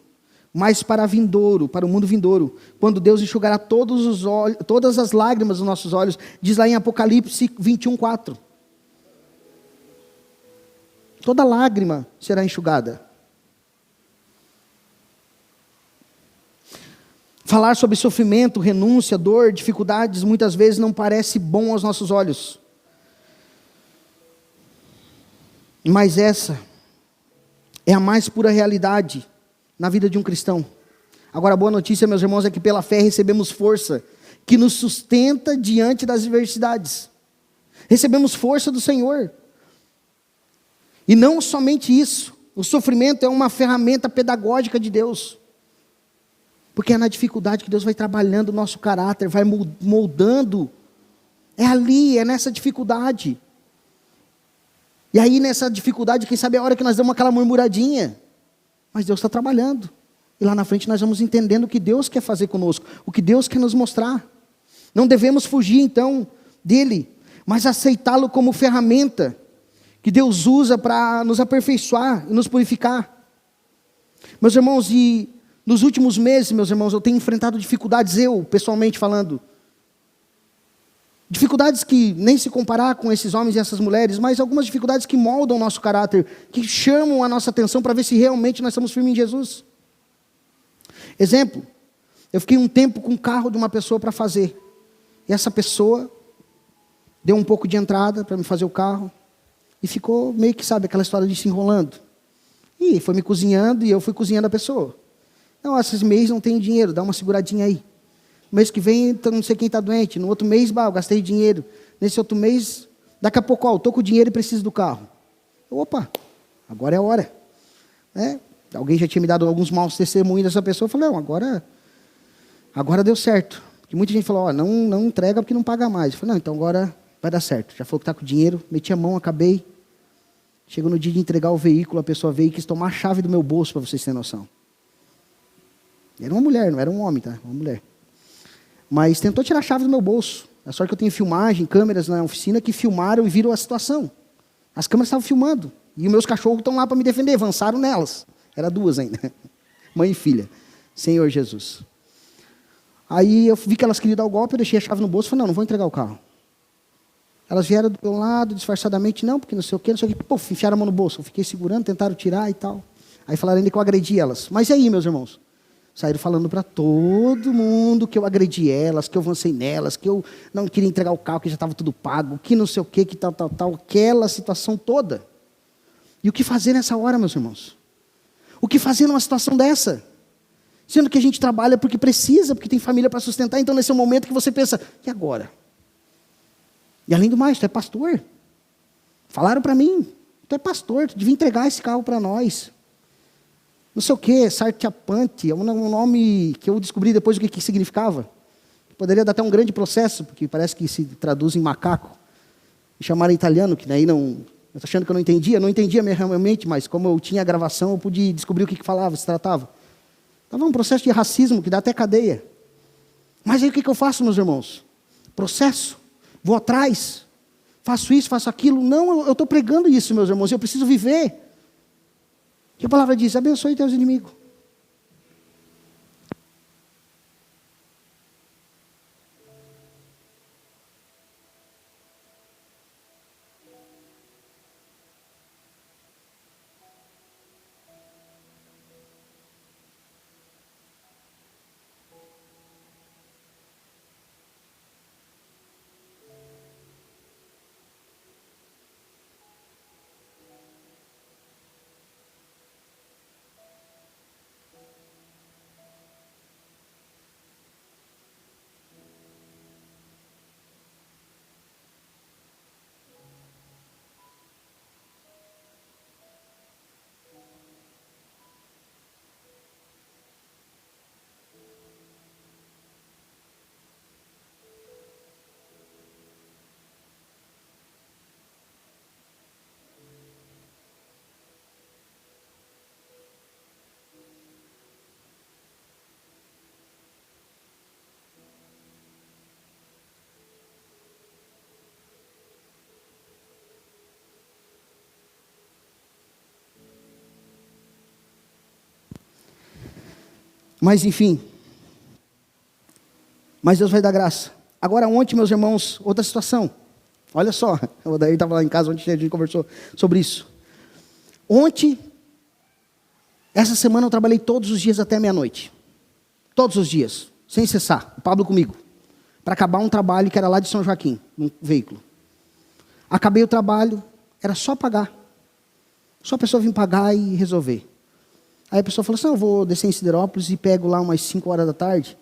mas para o mundo vindouro, quando Deus enxugará todas as lágrimas dos nossos olhos, diz lá em Apocalipse 21:4. Toda lágrima será enxugada. Falar sobre sofrimento, renúncia, dor, dificuldades, muitas vezes não parece bom aos nossos olhos. Mas essa é a mais pura realidade na vida de um cristão. Agora a boa notícia, meus irmãos, é que pela fé recebemos força que nos sustenta diante das adversidades. Recebemos força do Senhor. E não somente isso, o sofrimento é uma ferramenta pedagógica de Deus. Porque é na dificuldade que Deus vai trabalhando o nosso caráter, vai moldando. É ali, é nessa dificuldade. E aí nessa dificuldade, quem sabe é a hora que nós damos aquela murmuradinha. Mas Deus está trabalhando. E lá na frente nós vamos entendendo o que Deus quer fazer conosco, o que Deus quer nos mostrar. Não devemos fugir então dele, mas aceitá-lo como ferramenta que Deus usa para nos aperfeiçoar e nos purificar. Meus irmãos, e nos últimos meses, meus irmãos, eu tenho enfrentado dificuldades, eu, pessoalmente falando. Dificuldades que nem se comparar com esses homens e essas mulheres, mas algumas dificuldades que moldam o nosso caráter, que chamam a nossa atenção para ver se realmente nós estamos firmes em Jesus. Exemplo, eu fiquei um tempo com o carro de uma pessoa para fazer. E essa pessoa deu um pouco de entrada para me fazer o carro. E ficou meio que, sabe, aquela história de se enrolando. E foi me cozinhando e eu fui cozinhando a pessoa. Não, esses meses não tenho dinheiro, dá uma seguradinha aí. No mês que vem, não sei quem está doente. No outro mês, eu gastei dinheiro. Nesse outro mês, daqui a pouco, eu estou com dinheiro e preciso do carro. Opa, agora é a hora. Alguém já tinha me dado alguns maus testemunhos dessa pessoa. Eu falei, não, agora deu certo. Porque muita gente falou, não entrega porque não paga mais. Eu falei, não, então agora vai dar certo. Já falou que está com dinheiro, meti a mão, acabei. Chegou no dia de entregar o veículo, a pessoa veio e quis tomar a chave do meu bolso, para vocês terem noção. Era uma mulher, não era um homem, tá? Uma mulher. Mas tentou tirar a chave do meu bolso. A sorte que eu tenho filmagem, câmeras na oficina que filmaram e viram a situação. As câmeras estavam filmando. E os meus cachorros estão lá para me defender, avançaram nelas. Era duas ainda. Mãe e filha. Senhor Jesus. Aí eu vi que elas queriam dar o golpe, eu deixei a chave no bolso e falei, não vou entregar o carro. Elas vieram do meu lado, disfarçadamente, não, porque não sei o que, puf, enfiaram a mão no bolso. Eu fiquei segurando, tentaram tirar e tal. Aí falaram ainda que eu agredi elas. Mas e aí, meus irmãos? Saíram falando para todo mundo que eu agredi elas, que eu avancei nelas, que eu não queria entregar o carro, que já estava tudo pago, que não sei o que tal, aquela situação toda. E o que fazer nessa hora, meus irmãos? O que fazer numa situação dessa? Sendo que a gente trabalha porque precisa, porque tem família para sustentar, então nesse é o momento que você pensa, e agora? E além do mais, tu é pastor. Falaram para mim, tu é pastor, tu devia entregar esse carro para nós. Não sei o que, Sartiapante, é um nome que eu descobri depois o que significava. Poderia dar até um grande processo, porque parece que se traduz em macaco. Me chamaram em italiano, que daí não... Eu estou achando que eu não entendia realmente, mas como eu tinha a gravação, eu pude descobrir o que falava, se tratava. Estava um processo de racismo que dá até cadeia. Mas aí o que eu faço, meus irmãos? Processo, vou atrás. faço isso, faço aquilo. Não, eu estou pregando isso, meus irmãos, eu preciso viver. Que a palavra diz, abençoe teus inimigos. Mas enfim, mas Deus vai dar graça. Agora ontem, meus irmãos, outra situação. Olha só, o Odair estava lá em casa, ontem a gente conversou sobre isso. Ontem, essa semana eu trabalhei todos os dias até meia-noite. Todos os dias, sem cessar, o Pablo comigo. Para acabar um trabalho que era lá de São Joaquim, num veículo. Acabei o trabalho, era só pagar. Só a pessoa vir pagar e resolver. Aí a pessoa falou assim, eu vou descer em Siderópolis e pego lá umas 5 horas da tarde.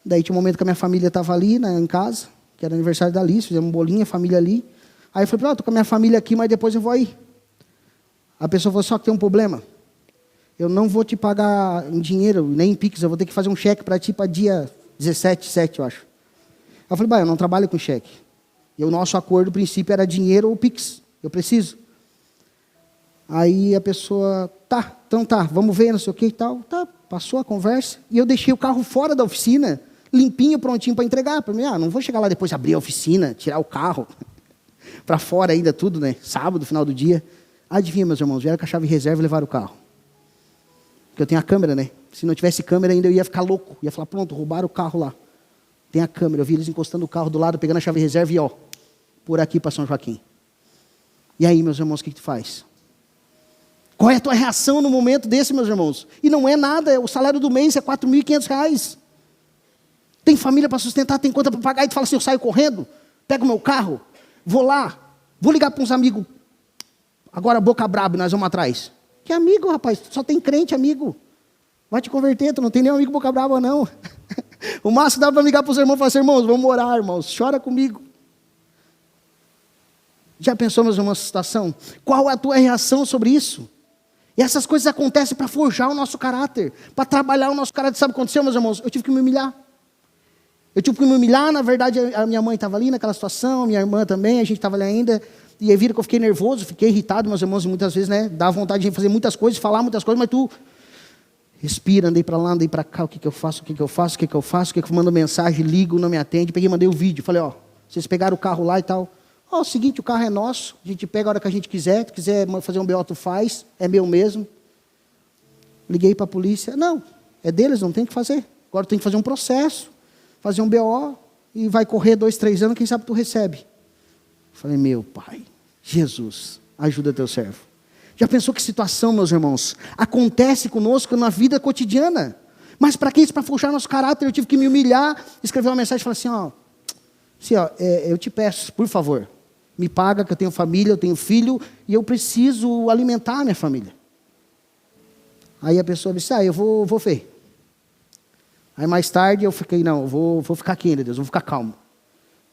Daí tinha um momento que a minha família estava ali, né, em casa, que era aniversário da Alice, fizemos um bolinho, a família ali. Aí eu falei, estou com a minha família aqui, mas depois eu vou aí. A pessoa falou, só que tem um problema. Eu não vou te pagar em dinheiro, nem em Pix, eu vou ter que fazer um cheque para ti para dia 17/7, eu acho. Eu falei, eu não trabalho com cheque. E o nosso acordo, o princípio, era dinheiro ou Pix. Eu preciso. Aí a pessoa, então vamos ver, não sei o que e tal. Tá, passou a conversa. E eu deixei o carro fora da oficina, limpinho, prontinho para entregar. Para mim, não vou chegar lá depois, abrir a oficina, tirar o carro. Para fora ainda tudo, né? Sábado, final do dia. Adivinha, meus irmãos, vieram com a chave reserva e levaram o carro. Porque eu tenho a câmera, né? Se não tivesse câmera ainda eu ia ficar louco. Ia falar, pronto, roubaram o carro lá. Tem a câmera. Eu vi eles encostando o carro do lado, pegando a chave reserva e por aqui para São Joaquim. E aí, meus irmãos, o que tu faz? Qual é a tua reação no momento desse, meus irmãos? E não é nada, o salário do mês é R$4.500. Tem família para sustentar, tem conta para pagar, e tu fala assim, eu saio correndo, pego o meu carro, vou lá, vou ligar para uns amigos, agora boca braba, nós vamos atrás. Que amigo, rapaz, só tem crente, amigo. Vai te converter, tu não tem nenhum amigo boca braba, não. O máximo dá para ligar para os irmãos e falar assim, irmãos, vamos orar, irmãos, chora comigo. Já pensou, meus irmãos, essa situação? Qual é a tua reação sobre isso? E essas coisas acontecem para forjar o nosso caráter, para trabalhar o nosso caráter. Sabe o que aconteceu, meus irmãos? Eu tive que me humilhar. Na verdade, a minha mãe estava ali naquela situação, a minha irmã também, a gente estava ali ainda. E aí viram que eu fiquei nervoso, fiquei irritado, meus irmãos, e muitas vezes, né, dá vontade de fazer muitas coisas, falar muitas coisas, mas tu respira, andei para lá, andei para cá, o que eu faço, mando mensagem, ligo, não me atende, peguei, mandei o vídeo, falei, vocês pegaram o carro lá e tal. O seguinte, o carro é nosso, a gente pega a hora que a gente quiser, se quiser fazer um BO, tu faz, é meu mesmo. Liguei para a polícia, não, é deles, não tem o que fazer. Agora tem que fazer um processo, fazer um BO, e vai correr 2, 3 anos, quem sabe tu recebe. Falei, meu Pai, Jesus, ajuda teu servo. Já pensou que situação, meus irmãos, acontece conosco na vida cotidiana? Mas para que isso? Para forjar nosso caráter, eu tive que me humilhar, escrever uma mensagem e falar assim, eu te peço, por favor, me paga, que eu tenho família, eu tenho filho, e eu preciso alimentar a minha família. Aí a pessoa disse, eu vou ver. Aí mais tarde eu fiquei, não, eu vou ficar aqui ainda, Deus, vou ficar calmo.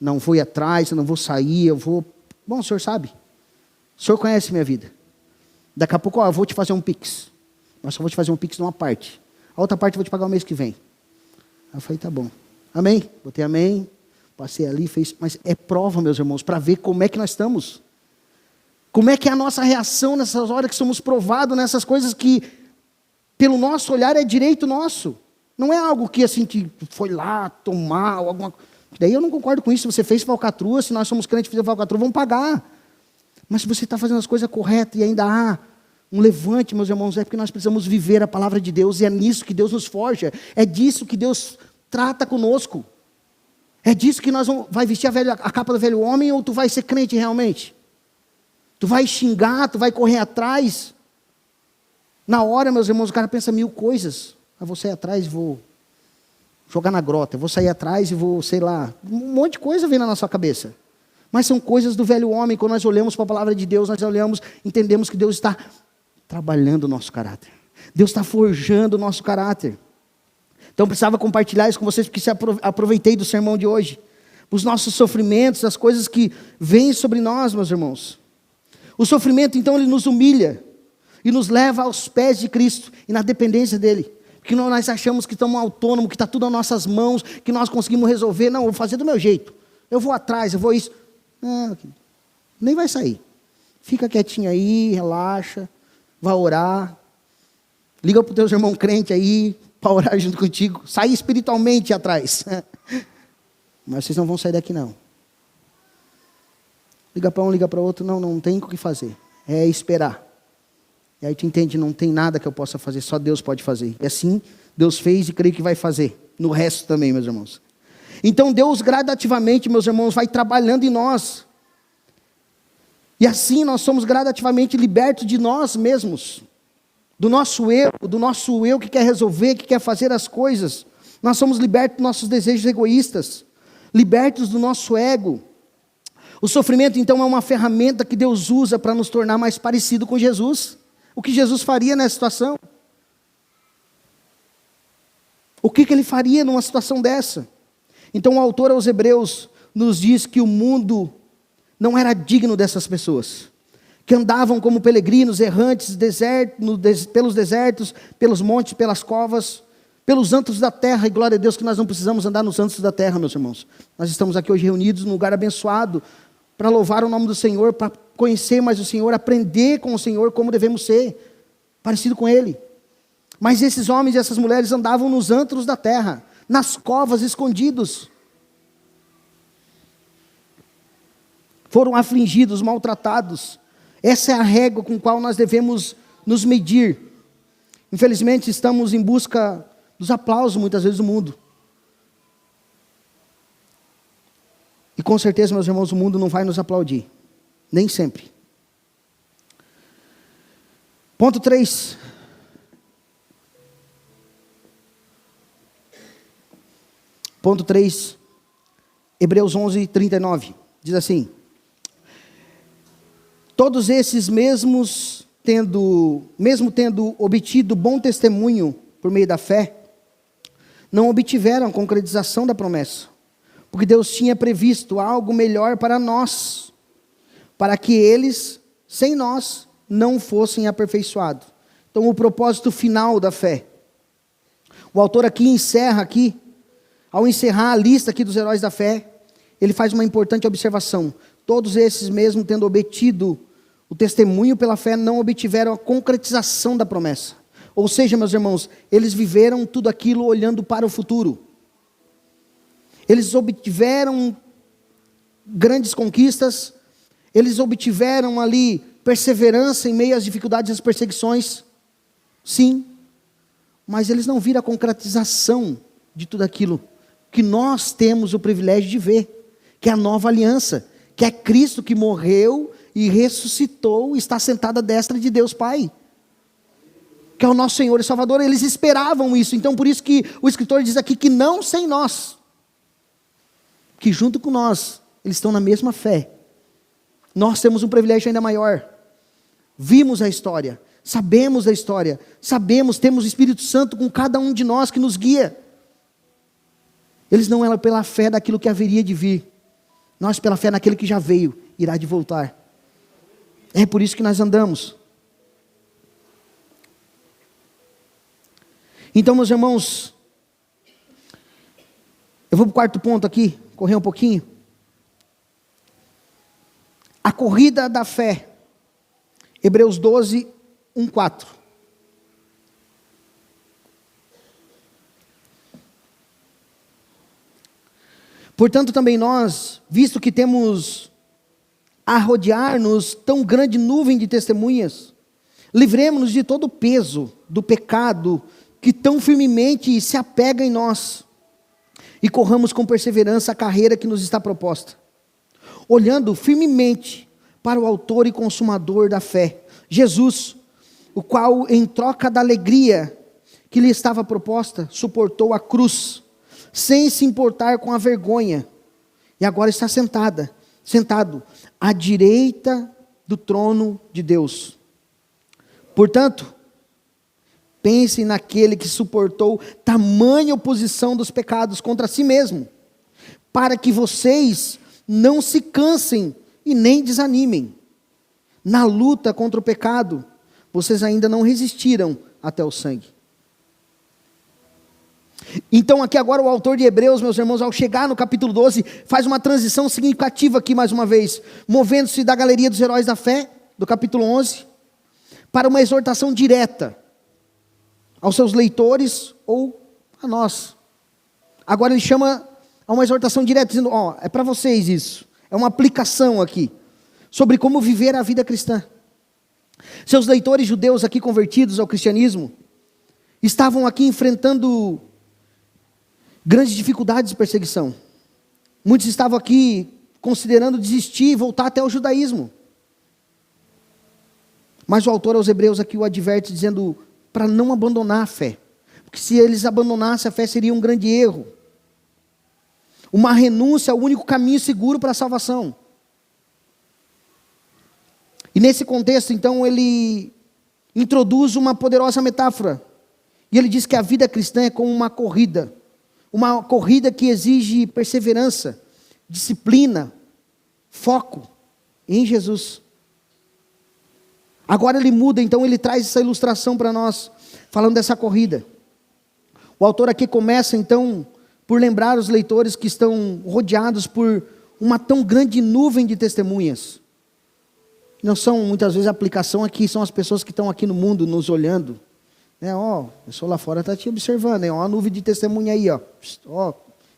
Não vou ir atrás, eu não vou sair, Bom, o senhor sabe. O senhor conhece minha vida. Daqui a pouco, eu vou te fazer um Pix. Mas só vou te fazer um Pix de uma parte. A outra parte eu vou te pagar o mês que vem. Aí eu falei, tá bom. Amém? Botei amém. Passei ali, fez. Mas é prova, meus irmãos, para ver como é que nós estamos. Como é que é a nossa reação nessas horas que somos provados, nessas coisas que, pelo nosso olhar, é direito nosso. Não é algo que assim, que foi lá tomar, alguma coisa. Daí eu não concordo com isso. Se você fez falcatrua, se nós somos crentes e fizemos falcatrua, vamos pagar. Mas se você está fazendo as coisas corretas e ainda há um levante, meus irmãos, é porque nós precisamos viver a palavra de Deus, e é nisso que Deus nos forja, é disso que Deus trata conosco, é disso que nós vamos, vai vestir a capa do velho homem, ou tu vai ser crente realmente? Tu vai xingar, tu vai correr atrás? Na hora, meus irmãos, o cara pensa 1000 coisas, eu vou sair atrás e vou jogar na grota, eu vou sair atrás e vou, sei lá, um monte de coisa vem na nossa cabeça, mas são coisas do velho homem. Quando nós olhamos para a palavra de Deus, nós olhamos, entendemos que Deus está trabalhando o nosso caráter. Deus está forjando o nosso caráter. Então, precisava compartilhar isso com vocês, porque aproveitei do sermão de hoje. Os nossos sofrimentos, as coisas que vêm sobre nós, meus irmãos. O sofrimento, então, ele nos humilha e nos leva aos pés de Cristo e na dependência dele. Porque nós achamos que estamos autônomos, que está tudo nas nossas mãos, que nós conseguimos resolver. Não, eu vou fazer do meu jeito. Eu vou atrás, eu vou isso. Não, nem vai sair. Fica quietinho aí, relaxa. Vai orar, liga para o teu irmão crente aí, para orar junto contigo, sai espiritualmente atrás, mas vocês não vão sair daqui não, liga para um, liga para outro, não tem o que fazer, é esperar, e aí tu entende, não tem nada que eu possa fazer, só Deus pode fazer, e assim Deus fez e creio que vai fazer, no resto também, meus irmãos. Então Deus gradativamente, meus irmãos, vai trabalhando em nós, e assim nós somos gradativamente libertos de nós mesmos, do nosso eu que quer resolver, que quer fazer as coisas. Nós somos libertos dos nossos desejos egoístas, libertos do nosso ego. O sofrimento então é uma ferramenta que Deus usa para nos tornar mais parecido com Jesus. O que Jesus faria nessa situação? O que ele faria numa situação dessa? Então o autor aos Hebreus nos diz que o mundo não era digno dessas pessoas, que andavam como peregrinos errantes pelos desertos, pelos montes, pelas covas, pelos antros da terra, e glória a Deus que nós não precisamos andar nos antros da terra, meus irmãos. Nós estamos aqui hoje reunidos num lugar abençoado, para louvar o nome do Senhor, para conhecer mais o Senhor, aprender com o Senhor como devemos ser, parecido com Ele. Mas esses homens e essas mulheres andavam nos antros da terra, nas covas, escondidos. Foram afligidos, maltratados. Essa é a régua com a qual nós devemos nos medir. Infelizmente, estamos em busca dos aplausos, muitas vezes, do mundo. E com certeza, meus irmãos, o mundo não vai nos aplaudir. Nem sempre. Ponto 3. Ponto 3. Hebreus 11, 39. Diz assim: todos esses mesmo tendo obtido bom testemunho por meio da fé, não obtiveram a concretização da promessa, porque Deus tinha previsto algo melhor para nós, para que eles, sem nós, não fossem aperfeiçoados. Então, o propósito final da fé. O autor aqui encerra ao encerrar a lista aqui dos heróis da fé, ele faz uma importante observação. Todos esses mesmo tendo obtido o testemunho pela fé, não obtiveram a concretização da promessa. Ou seja, meus irmãos, eles viveram tudo aquilo olhando para o futuro. Eles obtiveram grandes conquistas, eles obtiveram ali perseverança em meio às dificuldades e às perseguições, sim, mas eles não viram a concretização de tudo aquilo que nós temos o privilégio de ver, que é a nova aliança, que é Cristo que morreu e ressuscitou, está sentado à destra de Deus Pai, que é o nosso Senhor e Salvador. Eles esperavam isso, então por isso que o escritor diz aqui que não sem nós, que junto com nós, eles estão na mesma fé. Nós temos um privilégio ainda maior, vimos a história, sabemos a história, temos o Espírito Santo com cada um de nós que nos guia. Eles não eram pela fé daquilo que haveria de vir, nós pela fé naquele que já veio, irá de voltar. É por isso que nós andamos. Então, meus irmãos, eu vou para o quarto ponto aqui, correr um pouquinho. A corrida da fé. Hebreus 12, 1, 4. Portanto, também nós, visto que temos a rodear-nos tão grande nuvem de testemunhas, livremos-nos de todo o peso do pecado que tão firmemente se apega em nós, e corramos com perseverança a carreira que nos está proposta, olhando firmemente para o autor e consumador da fé, Jesus, o qual, em troca da alegria que lhe estava proposta, suportou a cruz, sem se importar com a vergonha, e agora está sentado à direita do trono de Deus. Portanto, pensem naquele que suportou tamanha oposição dos pecados contra si mesmo, para que vocês não se cansem e nem desanimem. Na luta contra o pecado, vocês ainda não resistiram até o sangue. Então aqui agora o autor de Hebreus, meus irmãos, ao chegar no capítulo 12, faz uma transição significativa aqui mais uma vez, movendo-se da galeria dos heróis da fé, do capítulo 11, para uma exortação direta aos seus leitores ou a nós. Agora ele chama a uma exortação direta, dizendo, é para vocês isso, é uma aplicação aqui, sobre como viver a vida cristã. Seus leitores judeus aqui convertidos ao cristianismo, estavam aqui enfrentando grandes dificuldades de perseguição. Muitos estavam aqui considerando desistir e voltar até o judaísmo. Mas o autor aos Hebreus aqui o adverte dizendo para não abandonar a fé. Porque se eles abandonassem a fé seria um grande erro. Uma renúncia ao único caminho seguro para a salvação. E nesse contexto então ele introduz uma poderosa metáfora. E ele diz que a vida cristã é como uma corrida que exige perseverança, disciplina, foco em Jesus. Agora ele muda, então ele traz essa ilustração para nós, falando dessa corrida. O autor aqui começa então por lembrar os leitores que estão rodeados por uma tão grande nuvem de testemunhas. Não são muitas vezes a aplicação aqui, são as pessoas que estão aqui no mundo nos olhando. A pessoa lá fora está te observando, a nuvem de testemunha aí,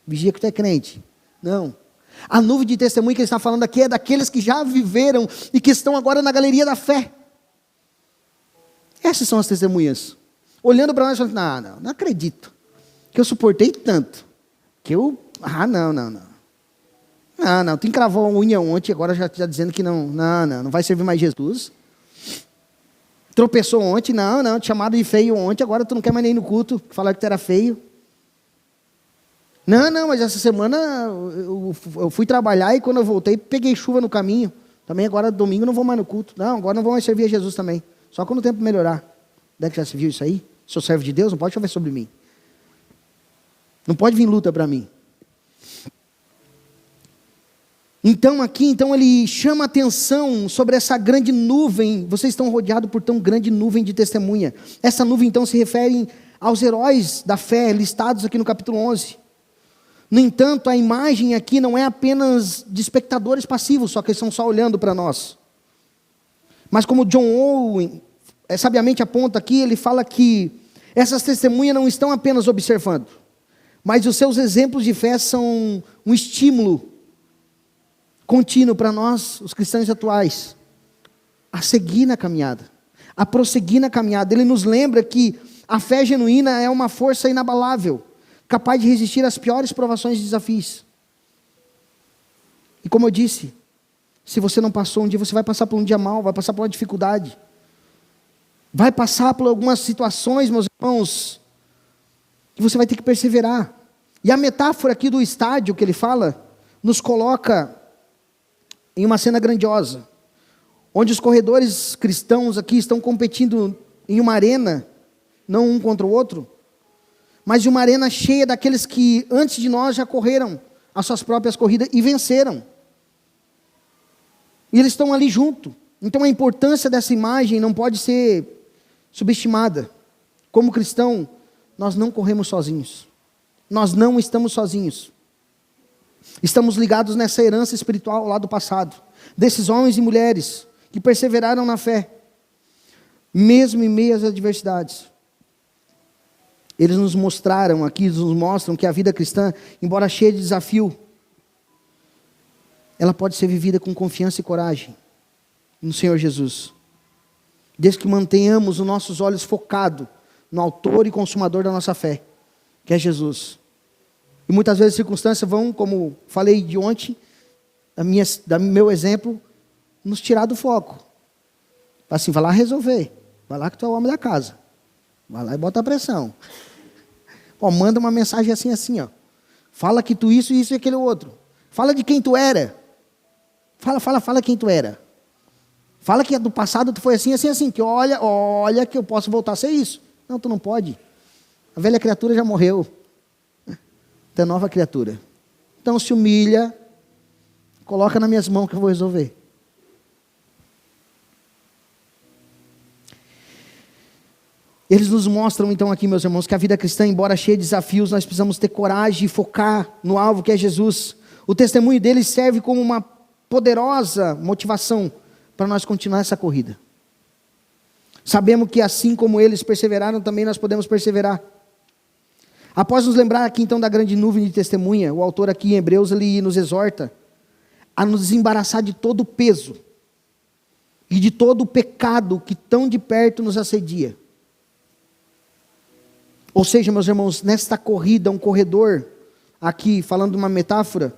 vigia que tu é crente. Não, a nuvem de testemunha que ele está falando aqui é daqueles que já viveram e que estão agora na galeria da fé. Essas são as testemunhas, olhando para nós e falando, não acredito, que eu suportei tanto, que eu, tu encravou a unha ontem, agora já está dizendo que não vai servir mais Jesus. Tropeçou ontem, te chamaram de feio ontem, agora tu não quer mais nem ir no culto, falaram que tu era feio. Mas essa semana eu fui trabalhar e quando eu voltei, peguei chuva no caminho. Também agora domingo não vou mais no culto. Agora não vou mais servir a Jesus também. Só quando o tempo melhorar. Onde é que já se viu isso aí? Sou servo de Deus, não pode chover sobre mim. Não pode vir luta para mim. Então aqui, ele chama a atenção sobre essa grande nuvem. Vocês estão rodeados por tão grande nuvem de testemunha. Essa nuvem então se refere aos heróis da fé, listados aqui no capítulo 11. No entanto, a imagem aqui não é apenas de espectadores passivos, só que eles estão só olhando para nós. Mas como John Owen sabiamente aponta aqui, ele fala que essas testemunhas não estão apenas observando, mas os seus exemplos de fé são um estímulo contínuo para nós, os cristãos atuais, a seguir na caminhada, a prosseguir na caminhada. Ele nos lembra que a fé genuína é uma força inabalável, capaz de resistir às piores provações e desafios. E como eu disse, se você não passou um dia, você vai passar por um dia mau, vai passar por uma dificuldade, vai passar por algumas situações, meus irmãos, que você vai ter que perseverar. E a metáfora aqui do estádio que ele fala, nos coloca em uma cena grandiosa, onde os corredores cristãos aqui estão competindo em uma arena, não um contra o outro, mas de uma arena cheia daqueles que antes de nós já correram as suas próprias corridas e venceram. E eles estão ali junto. Então a importância dessa imagem não pode ser subestimada. Como cristão, nós não corremos sozinhos. Nós não estamos sozinhos. Estamos ligados nessa herança espiritual lá do passado, desses homens e mulheres que perseveraram na fé, mesmo em meio às adversidades. Eles nos mostraram aqui, nos mostram que a vida cristã, embora cheia de desafio, ela pode ser vivida com confiança e coragem no Senhor Jesus. Desde que mantenhamos os nossos olhos focados no autor e consumador da nossa fé, que é Jesus. E muitas vezes as circunstâncias vão, como falei de ontem, meu exemplo, nos tirar do foco. Assim, vai lá resolver. Vai lá que tu é o homem da casa. Vai lá e bota a pressão. Ó, manda uma mensagem assim, ó. Fala que tu isso e aquele outro. Fala de quem tu era. Fala quem tu era. Fala que do passado tu foi assim, que olha que eu posso voltar a ser isso. Não, tu não pode. A velha criatura já morreu. Tu é nova criatura. Então se humilha, coloca nas minhas mãos que eu vou resolver. Eles nos mostram então aqui, meus irmãos, que a vida cristã, embora cheia de desafios, nós precisamos ter coragem e focar no alvo que é Jesus. O testemunho deles serve como uma poderosa motivação para nós continuar essa corrida. Sabemos que assim como eles perseveraram, também nós podemos perseverar. Após nos lembrar aqui então da grande nuvem de testemunha, o autor aqui em Hebreus, ele nos exorta a nos desembaraçar de todo o peso e de todo o pecado que tão de perto nos assedia. Ou seja, meus irmãos, nesta corrida, um corredor, aqui falando de uma metáfora,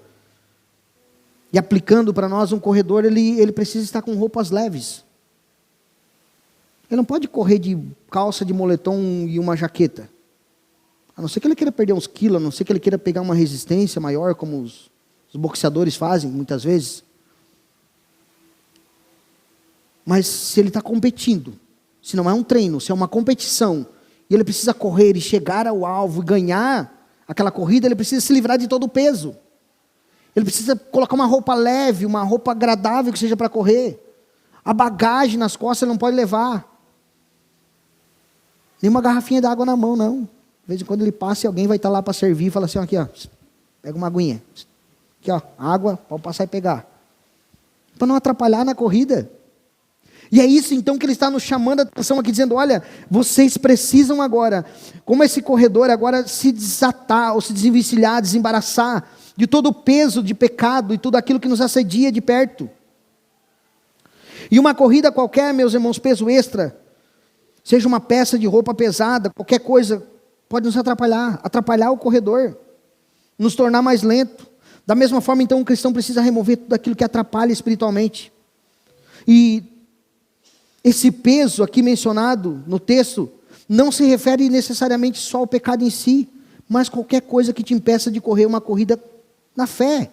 e aplicando para nós, um corredor, ele precisa estar com roupas leves. Ele não pode correr de calça de moletom e uma jaqueta. A não ser que ele queira perder uns quilos, a não ser que ele queira pegar uma resistência maior, como os boxeadores fazem, muitas vezes. Mas se ele está competindo, se não é um treino, se é uma competição, e ele precisa correr e chegar ao alvo e ganhar aquela corrida, ele precisa se livrar de todo o peso. Ele precisa colocar uma roupa leve, uma roupa agradável que seja para correr. A bagagem nas costas ele não pode levar. Nem uma garrafinha de água na mão, não. De vez em quando ele passa e alguém vai estar lá para servir e fala assim, ó, aqui ó, pega uma aguinha. Aqui ó, água, pode passar e pegar. Para não atrapalhar na corrida. E é isso então que ele está nos chamando a atenção aqui, dizendo, olha, vocês precisam agora, como esse corredor agora se desatar, ou se desenvencilhar, desembaraçar de todo o peso de pecado e tudo aquilo que nos assedia de perto. E uma corrida qualquer, meus irmãos, peso extra, seja uma peça de roupa pesada, qualquer coisa, pode nos atrapalhar o corredor, nos tornar mais lento. Da mesma forma, então, o cristão precisa remover tudo aquilo que atrapalha espiritualmente. E esse peso aqui mencionado no texto, não se refere necessariamente só ao pecado em si, mas qualquer coisa que te impeça de correr uma corrida na fé.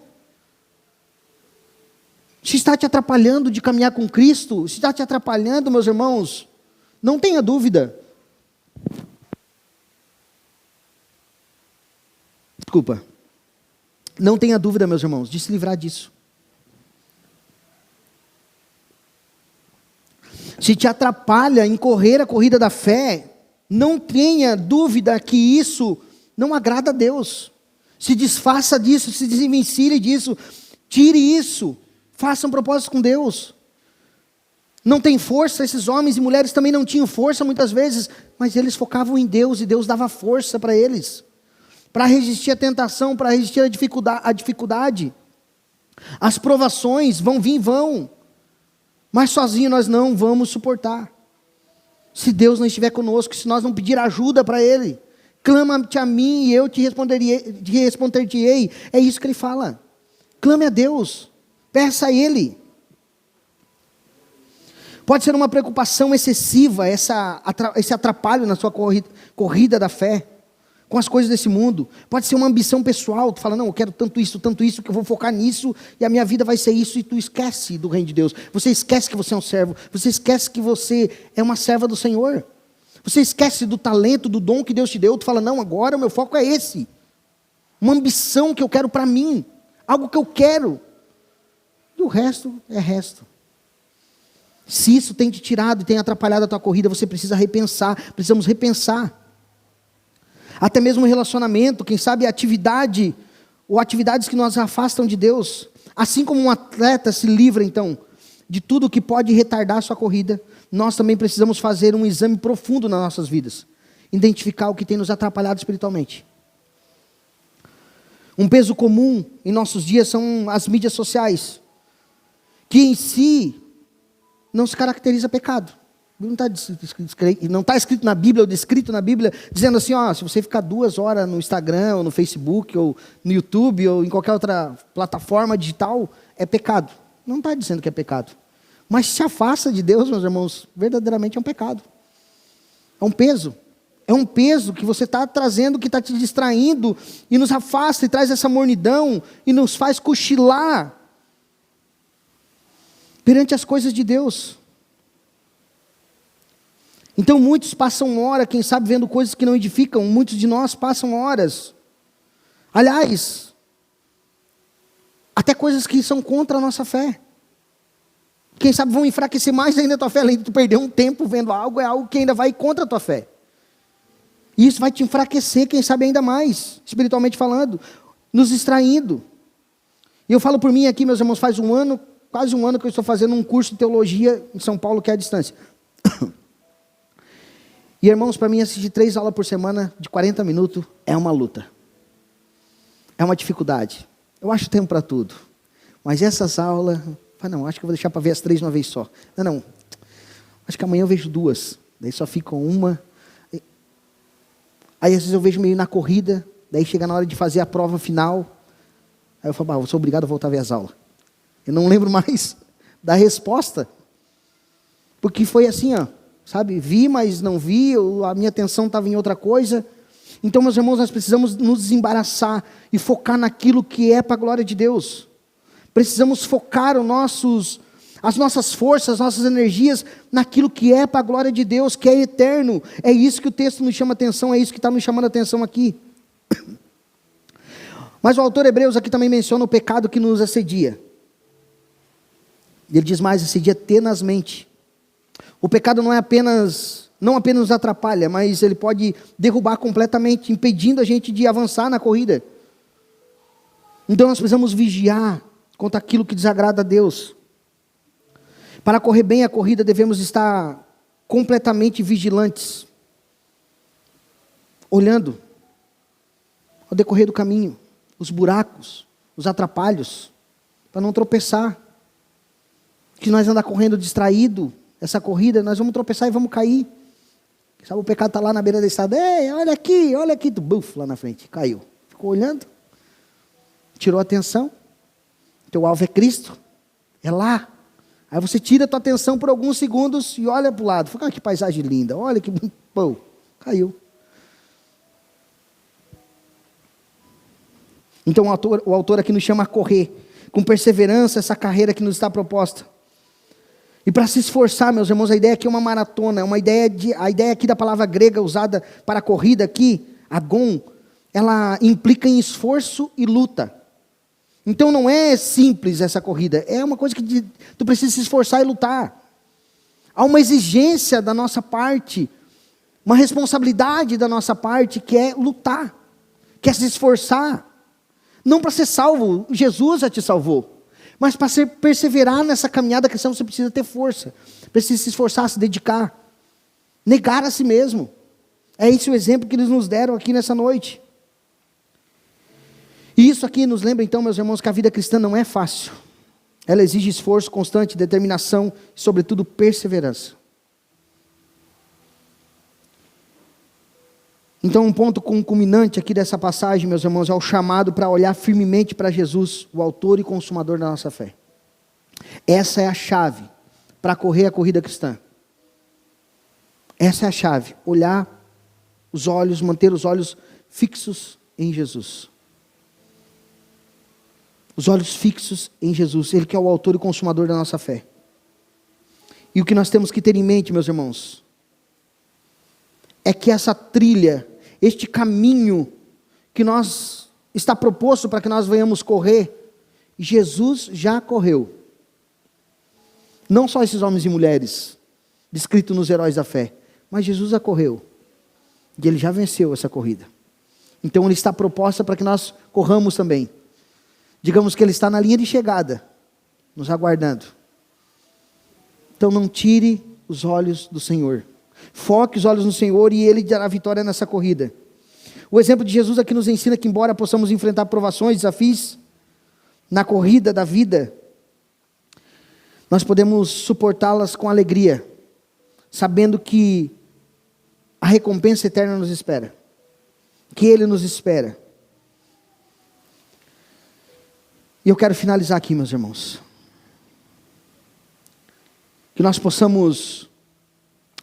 Se está te atrapalhando de caminhar com Cristo, se está te atrapalhando, meus irmãos, não tenha dúvida. Desculpa. Não tenha dúvida, meus irmãos, de se livrar disso. Se te atrapalha em correr a corrida da fé, não tenha dúvida que isso não agrada a Deus. Se desfaça disso, se desvencilhe disso, tire isso, faça um propósito com Deus. Não tem força, esses homens e mulheres também não tinham força muitas vezes, mas eles focavam em Deus e Deus dava força para eles, para resistir à tentação, para resistir à dificuldade. As provações vão vir, mas sozinho nós não vamos suportar. Se Deus não estiver conosco, se nós não pedir ajuda para Ele, clama-te a mim e eu te responder-te-ei. É isso que Ele fala. Clame a Deus, peça a Ele. Pode ser uma preocupação excessiva, esse atrapalho na sua corrida da fé, com as coisas desse mundo. Pode ser uma ambição pessoal, tu fala, não, eu quero tanto isso, que eu vou focar nisso, e a minha vida vai ser isso, e tu esquece do reino de Deus. Você esquece que você é um servo, você esquece que você é uma serva do Senhor. Você esquece do talento, do dom que Deus te deu, tu fala, não, agora o meu foco é esse. Uma ambição que eu quero para mim, algo que eu quero. E o resto é resto. Se isso tem te tirado e tem atrapalhado a tua corrida, você precisa repensar, precisamos repensar. Até mesmo o relacionamento, quem sabe atividade, ou atividades que nos afastam de Deus. Assim como um atleta se livra então, de tudo que pode retardar a sua corrida, nós também precisamos fazer um exame profundo nas nossas vidas. Identificar o que tem nos atrapalhado espiritualmente. Um peso comum em nossos dias são as mídias sociais. que em si não se caracteriza pecado. Não está escrito na Bíblia, ou descrito na Bíblia, dizendo assim, ó, se você ficar 2 horas no Instagram, ou no Facebook, ou no YouTube, ou em qualquer outra plataforma digital, é pecado. Não está dizendo que é pecado. Mas se afasta de Deus, meus irmãos, verdadeiramente é um pecado. É um peso. É um peso que você está trazendo, que está te distraindo, e nos afasta, e traz essa mornidão, e nos faz cochilar perante as coisas de Deus. Então muitos passam hora, quem sabe, vendo coisas que não edificam. Muitos de nós passam horas. Aliás, até coisas que são contra a nossa fé. Quem sabe vão enfraquecer mais ainda a tua fé. Além de tu perder um tempo vendo algo, é algo que ainda vai contra a tua fé. E isso vai te enfraquecer, quem sabe ainda mais, espiritualmente falando, nos distraindo. E eu falo por mim aqui, meus irmãos, faz quase um ano que eu estou fazendo um curso de teologia em São Paulo, que é à distância. E irmãos, para mim assistir 3 aulas por semana de 40 minutos é uma luta. É uma dificuldade. Eu acho tempo para tudo. Mas essas aulas, não, acho que eu vou deixar para ver as 3 de uma vez só. Não, acho que amanhã eu vejo 2. Daí só fica uma. Aí às vezes eu vejo meio na corrida, daí chega na hora de fazer a prova final. Aí eu falo, eu sou obrigado a voltar a ver as aulas. Eu não lembro mais da resposta. Porque foi assim, ó. Sabe, vi, mas não vi, a minha atenção estava em outra coisa. Então, meus irmãos, nós precisamos nos desembaraçar e focar naquilo que é para a glória de Deus. Precisamos focar as nossas forças, as nossas energias naquilo que é para a glória de Deus, que é eterno. É isso que o texto nos chama atenção, é isso que está nos chamando a atenção aqui. Mas o autor Hebreus aqui também menciona o pecado que nos assedia. Ele diz mais, assedia tenazmente. O pecado não apenas nos atrapalha, mas ele pode derrubar completamente, impedindo a gente de avançar na corrida. Então nós precisamos vigiar contra aquilo que desagrada a Deus. Para correr bem a corrida, devemos estar completamente vigilantes, olhando ao decorrer do caminho, os buracos, os atrapalhos, para não tropeçar. Que nós andar correndo distraído, essa corrida, nós vamos tropeçar e vamos cair. Sabe, o pecado está lá na beira da estrada. Ei, olha aqui, buf, lá na frente, caiu. Ficou olhando, tirou a atenção. Teu alvo é Cristo, é lá. Aí você tira a tua atenção por alguns segundos e olha para o lado. Fala, que paisagem linda, olha que pô, caiu. Então o autor aqui nos chama a correr com perseverança essa carreira que nos está proposta. E para se esforçar, meus irmãos, a ideia aqui é uma maratona, a ideia aqui da palavra grega usada para a corrida aqui, agon, ela implica em esforço e luta. Então não é simples essa corrida, é uma coisa que tu precisa se esforçar e lutar. Há uma exigência da nossa parte, uma responsabilidade da nossa parte, que é lutar, que é se esforçar. Não para ser salvo, Jesus já te salvou. Mas para perseverar nessa caminhada cristã, você precisa ter força. Precisa se esforçar, se dedicar. Negar a si mesmo. É esse o exemplo que eles nos deram aqui nessa noite. E isso aqui nos lembra então, meus irmãos, que a vida cristã não é fácil. Ela exige esforço constante, determinação e, sobretudo, perseverança. Então, um ponto culminante aqui dessa passagem, meus irmãos, é o chamado para olhar firmemente para Jesus, o autor e consumador da nossa fé. Essa é a chave para correr a corrida cristã. Essa é a chave, olhar os olhos, manter os olhos fixos em Jesus. Os olhos fixos em Jesus, Ele que é o autor e consumador da nossa fé. E o que nós temos que ter em mente, meus irmãos, é que essa trilha, este caminho que está proposto para que nós venhamos correr, Jesus já correu. Não só esses homens e mulheres, descritos nos heróis da fé, mas Jesus já correu. E Ele já venceu essa corrida. Então Ele está proposta para que nós corramos também. Digamos que Ele está na linha de chegada, nos aguardando. Então não tire os olhos do Senhor. Foque os olhos no Senhor e Ele dará vitória nessa corrida. O exemplo de Jesus aqui nos ensina que, embora possamos enfrentar provações, desafios na corrida da vida, nós podemos suportá-las com alegria, sabendo que a recompensa eterna nos espera, que Ele nos espera. E eu quero finalizar aqui, meus irmãos. Que nós possamos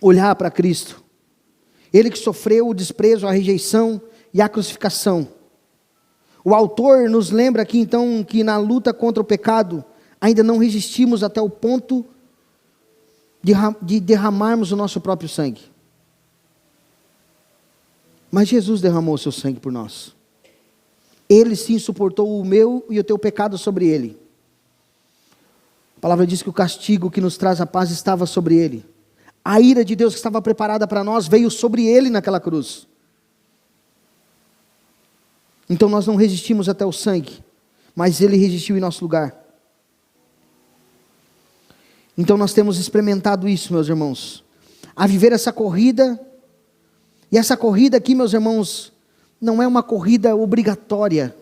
olhar para Cristo. Ele que sofreu o desprezo, a rejeição e a crucificação. O autor nos lembra aqui então que na luta contra o pecado, ainda não resistimos até o ponto de derramarmos o nosso próprio sangue. Mas Jesus derramou o seu sangue por nós. Ele sim suportou o meu e o teu pecado sobre ele. A palavra diz que o castigo que nos traz a paz estava sobre ele. A ira de Deus que estava preparada para nós veio sobre ele naquela cruz. Então nós não resistimos até o sangue, mas ele resistiu em nosso lugar. Então nós temos experimentado isso, meus irmãos, a viver essa corrida. E essa corrida aqui, meus irmãos, não é uma corrida obrigatória,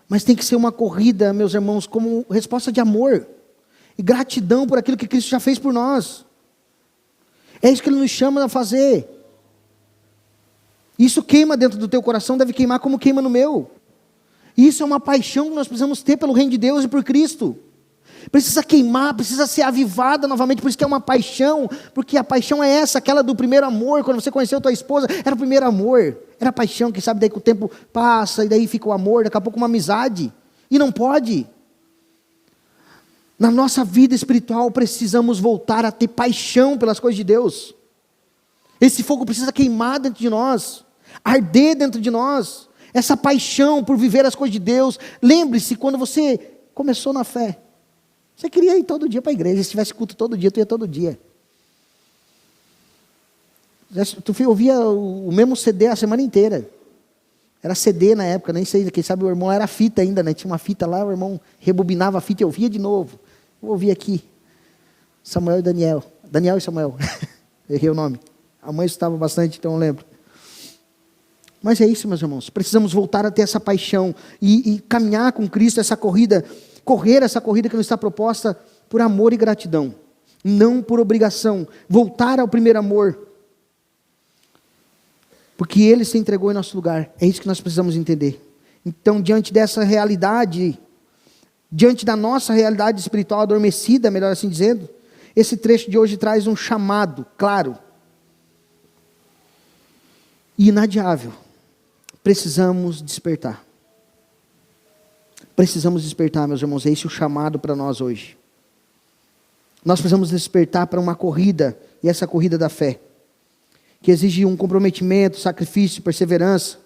mas tem que ser uma corrida, meus irmãos, como resposta de amor e gratidão por aquilo que Cristo já fez por nós. É isso que Ele nos chama a fazer. Isso queima dentro do teu coração, deve queimar como queima no meu. Isso é uma paixão que nós precisamos ter pelo reino de Deus e por Cristo. Precisa queimar, precisa ser avivada novamente, por isso que é uma paixão, porque a paixão é essa, aquela do primeiro amor. Quando você conheceu tua esposa, era o primeiro amor, era a paixão, que sabe, daí que o tempo passa, e daí fica o amor, daqui a pouco uma amizade, e não pode. Na nossa vida espiritual, precisamos voltar a ter paixão pelas coisas de Deus. Esse fogo precisa queimar dentro de nós, arder dentro de nós, essa paixão por viver as coisas de Deus. Lembre-se, quando você começou na fé, você queria ir todo dia para a igreja. Se tivesse culto todo dia, tu ia todo dia. Tu ouvia o mesmo CD a semana inteira. Era CD na época, nem sei, quem sabe o irmão era fita ainda, né? Tinha uma fita lá, o irmão rebobinava a fita e ouvia de novo. Eu ouvi aqui, Samuel e Daniel. Daniel e Samuel. Errei o nome. A mãe estava bastante, então eu lembro. Mas é isso, meus irmãos. Precisamos voltar a ter essa paixão e caminhar com Cristo essa corrida, correr essa corrida que nos está proposta por amor e gratidão, não por obrigação. Voltar ao primeiro amor, porque Ele se entregou em nosso lugar. É isso que nós precisamos entender. Então, diante dessa realidade, diante da nossa realidade espiritual adormecida, melhor assim dizendo, esse trecho de hoje traz um chamado claro e inadiável. Precisamos despertar. Precisamos despertar, meus irmãos. É esse o chamado para nós hoje. Nós precisamos despertar para uma corrida, e essa corrida da fé, que exige um comprometimento, sacrifício, perseverança,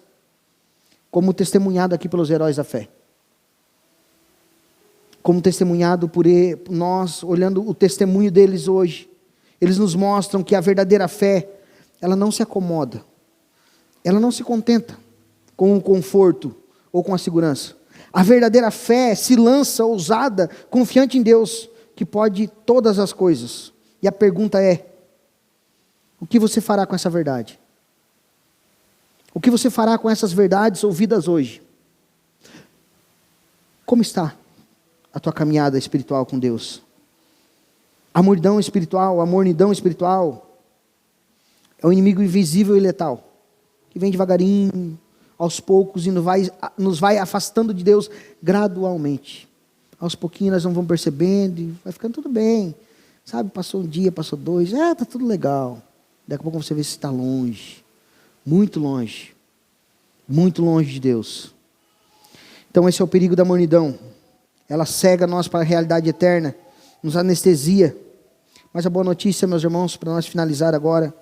como testemunhado aqui pelos heróis da fé. Como testemunhado por nós, olhando o testemunho deles hoje. Eles nos mostram que a verdadeira fé, ela não se acomoda. Ela não se contenta com o conforto ou com a segurança. A verdadeira fé se lança ousada, confiante em Deus, que pode todas as coisas. E a pergunta é: o que você fará com essa verdade? O que você fará com essas verdades ouvidas hoje? Como está a tua caminhada espiritual com Deus? A mornidão espiritual é um inimigo invisível e letal, que vem devagarinho, aos poucos, e nos vai afastando de Deus gradualmente. Aos pouquinhos nós não vamos percebendo, e vai ficando tudo bem. Sabe, passou um dia, passou dois, está tudo legal. Daqui a pouco você vê se está longe, muito longe de Deus. Então esse é o perigo da mornidão. Ela cega nós para a realidade eterna, nos anestesia. Mas a boa notícia, meus irmãos, para nós finalizar agora,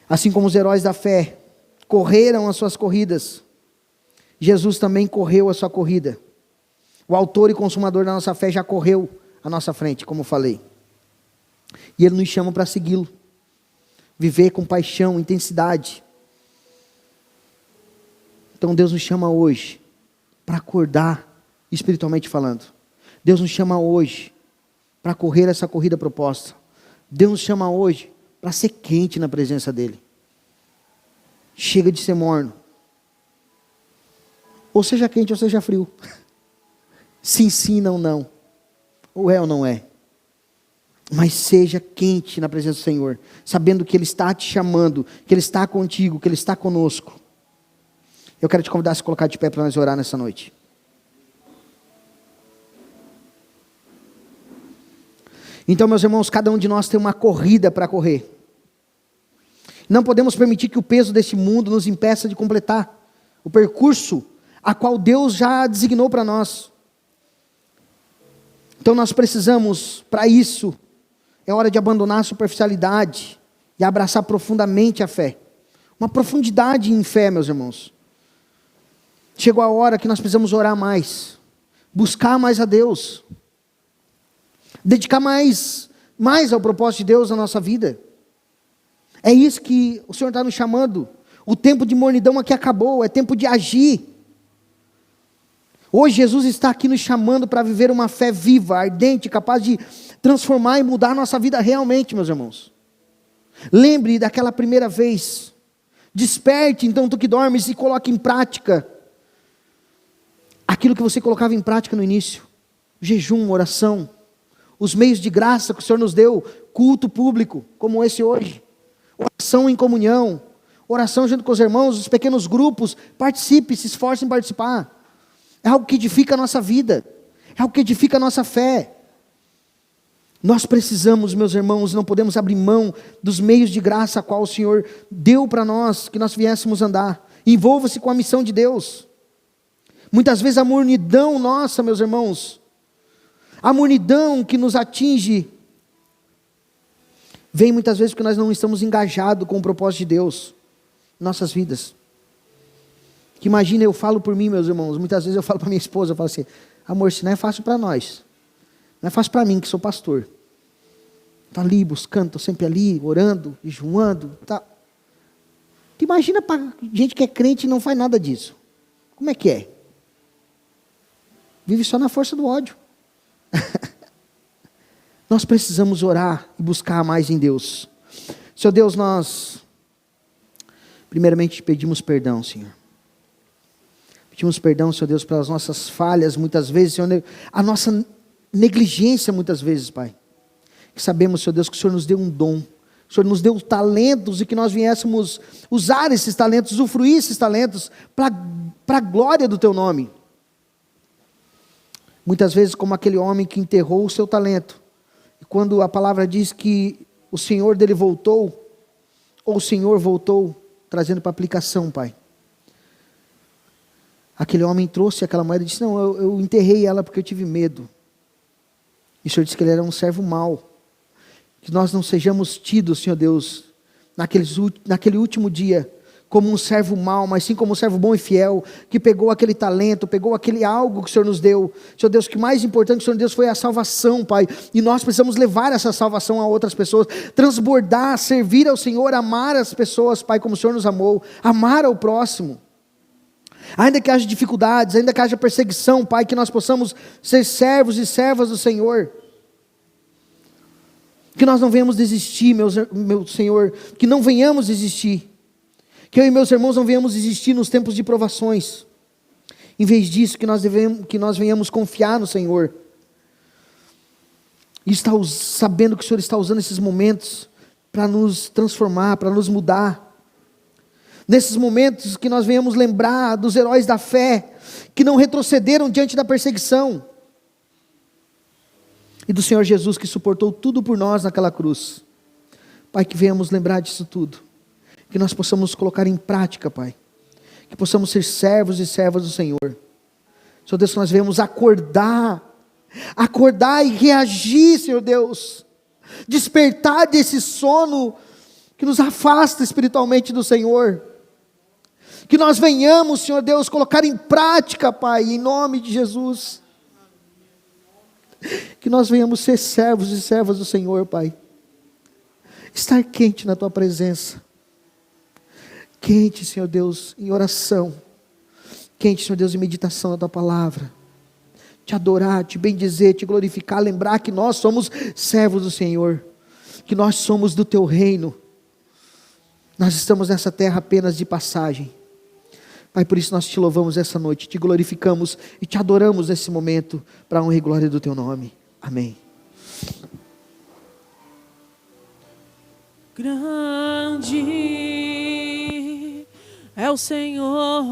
assim como os heróis da fé correram as suas corridas, Jesus também correu a sua corrida. O autor e consumador da nossa fé já correu à nossa frente, como eu falei. E Ele nos chama para segui-lo. Viver com paixão, intensidade. Então Deus nos chama hoje para acordar, espiritualmente falando. Deus nos chama hoje para correr essa corrida proposta. Deus nos chama hoje para ser quente na presença dEle. Chega de ser morno. Ou seja quente ou seja frio. Sim, sim, não, não. Ou é ou não é. Mas seja quente na presença do Senhor, sabendo que Ele está te chamando, que Ele está contigo, que Ele está conosco. Eu quero te convidar a se colocar de pé para nós orar nessa noite. Então, meus irmãos, cada um de nós tem uma corrida para correr. Não podemos permitir que o peso desse mundo nos impeça de completar o percurso a qual Deus já designou para nós. Então nós precisamos, para isso, é hora de abandonar a superficialidade e abraçar profundamente a fé. Uma profundidade em fé, meus irmãos. Chegou a hora que nós precisamos orar mais, buscar mais a Deus, dedicar mais ao propósito de Deus na nossa vida. É isso que o Senhor está nos chamando. O tempo de mornidão aqui acabou, é tempo de agir. Hoje Jesus está aqui nos chamando para viver uma fé viva, ardente, capaz de transformar e mudar a nossa vida realmente, meus irmãos. Lembre daquela primeira vez. Desperte então tu que dormes e coloque em prática aquilo que você colocava em prática no início. Jejum, oração, os meios de graça que o Senhor nos deu, culto público, como esse hoje. Oração em comunhão, oração junto com os irmãos, os pequenos grupos, participe, se esforce em participar. É algo que edifica a nossa vida, é algo que edifica a nossa fé. Nós precisamos, meus irmãos, não podemos abrir mão dos meios de graça a qual o Senhor deu para nós, que nós viéssemos andar. Envolva-se com a missão de Deus. Muitas vezes a mornidão nossa, meus irmãos, a mornidão que nos atinge, vem muitas vezes porque nós não estamos engajados com o propósito de Deus em nossas vidas. Que imagina, eu falo por mim, meus irmãos, muitas vezes eu falo para minha esposa, eu falo assim, amor, isso não é fácil para nós, não é fácil para mim que sou pastor, estou ali buscando, estou sempre ali, orando, jejuando, tá. Que imagina para gente que é crente e não faz nada disso, como é que é? Vive só na força do ódio. Nós precisamos orar e buscar mais em Deus. Senhor Deus, nós primeiramente pedimos perdão, Senhor. Pedimos perdão, Senhor Deus, pelas nossas falhas, muitas vezes, Senhor, a nossa negligência, muitas vezes, Pai. Que sabemos, Senhor Deus, que o Senhor nos deu um dom, o Senhor nos deu talentos e que nós viéssemos usar esses talentos, usufruir esses talentos para a glória do Teu nome. Muitas vezes, como aquele homem que enterrou o seu talento, e quando a palavra diz que o Senhor dele voltou, ou o Senhor voltou, trazendo para aplicação, Pai. Aquele homem trouxe aquela moeda e disse, não, eu enterrei ela porque eu tive medo. E o Senhor disse que ele era um servo mau. Que nós não sejamos tidos, Senhor Deus, naquele último dia, como um servo mau, mas sim como um servo bom e fiel, que pegou aquele talento, pegou aquele algo que o Senhor nos deu. Senhor Deus, que mais importante que o Senhor Deus foi a salvação, Pai. E nós precisamos levar essa salvação a outras pessoas, transbordar, servir ao Senhor, amar as pessoas, Pai, como o Senhor nos amou, amar ao próximo. Ainda que haja dificuldades, ainda que haja perseguição, Pai, que nós possamos ser servos e servas do Senhor. Que nós não venhamos desistir, meu Senhor, que não venhamos desistir. Que eu e meus irmãos não venhamos desistir nos tempos de provações. Em vez disso, que nós venhamos confiar no Senhor. E sabendo que o Senhor está usando esses momentos para nos transformar, para nos mudar. Nesses momentos que nós venhamos lembrar dos heróis da fé, que não retrocederam diante da perseguição. E do Senhor Jesus que suportou tudo por nós naquela cruz. Pai, que venhamos lembrar disso tudo. Que nós possamos colocar em prática, Pai. Que possamos ser servos e servas do Senhor. Senhor Deus, que nós venhamos acordar e reagir, Senhor Deus. Despertar desse sono que nos afasta espiritualmente do Senhor. Que nós venhamos, Senhor Deus, colocar em prática, Pai, em nome de Jesus. Que nós venhamos ser servos e servas do Senhor, Pai. Estar quente na Tua presença. Quente, Senhor Deus, em oração. Quente, Senhor Deus, em meditação da Tua palavra. Te adorar, te bendizer, te glorificar, lembrar que nós somos servos do Senhor. Que nós somos do Teu reino. Nós estamos nessa terra apenas de passagem. Pai, por isso nós te louvamos essa noite, te glorificamos e te adoramos nesse momento, para a honra e glória do Teu nome. Amém. Grande é o Senhor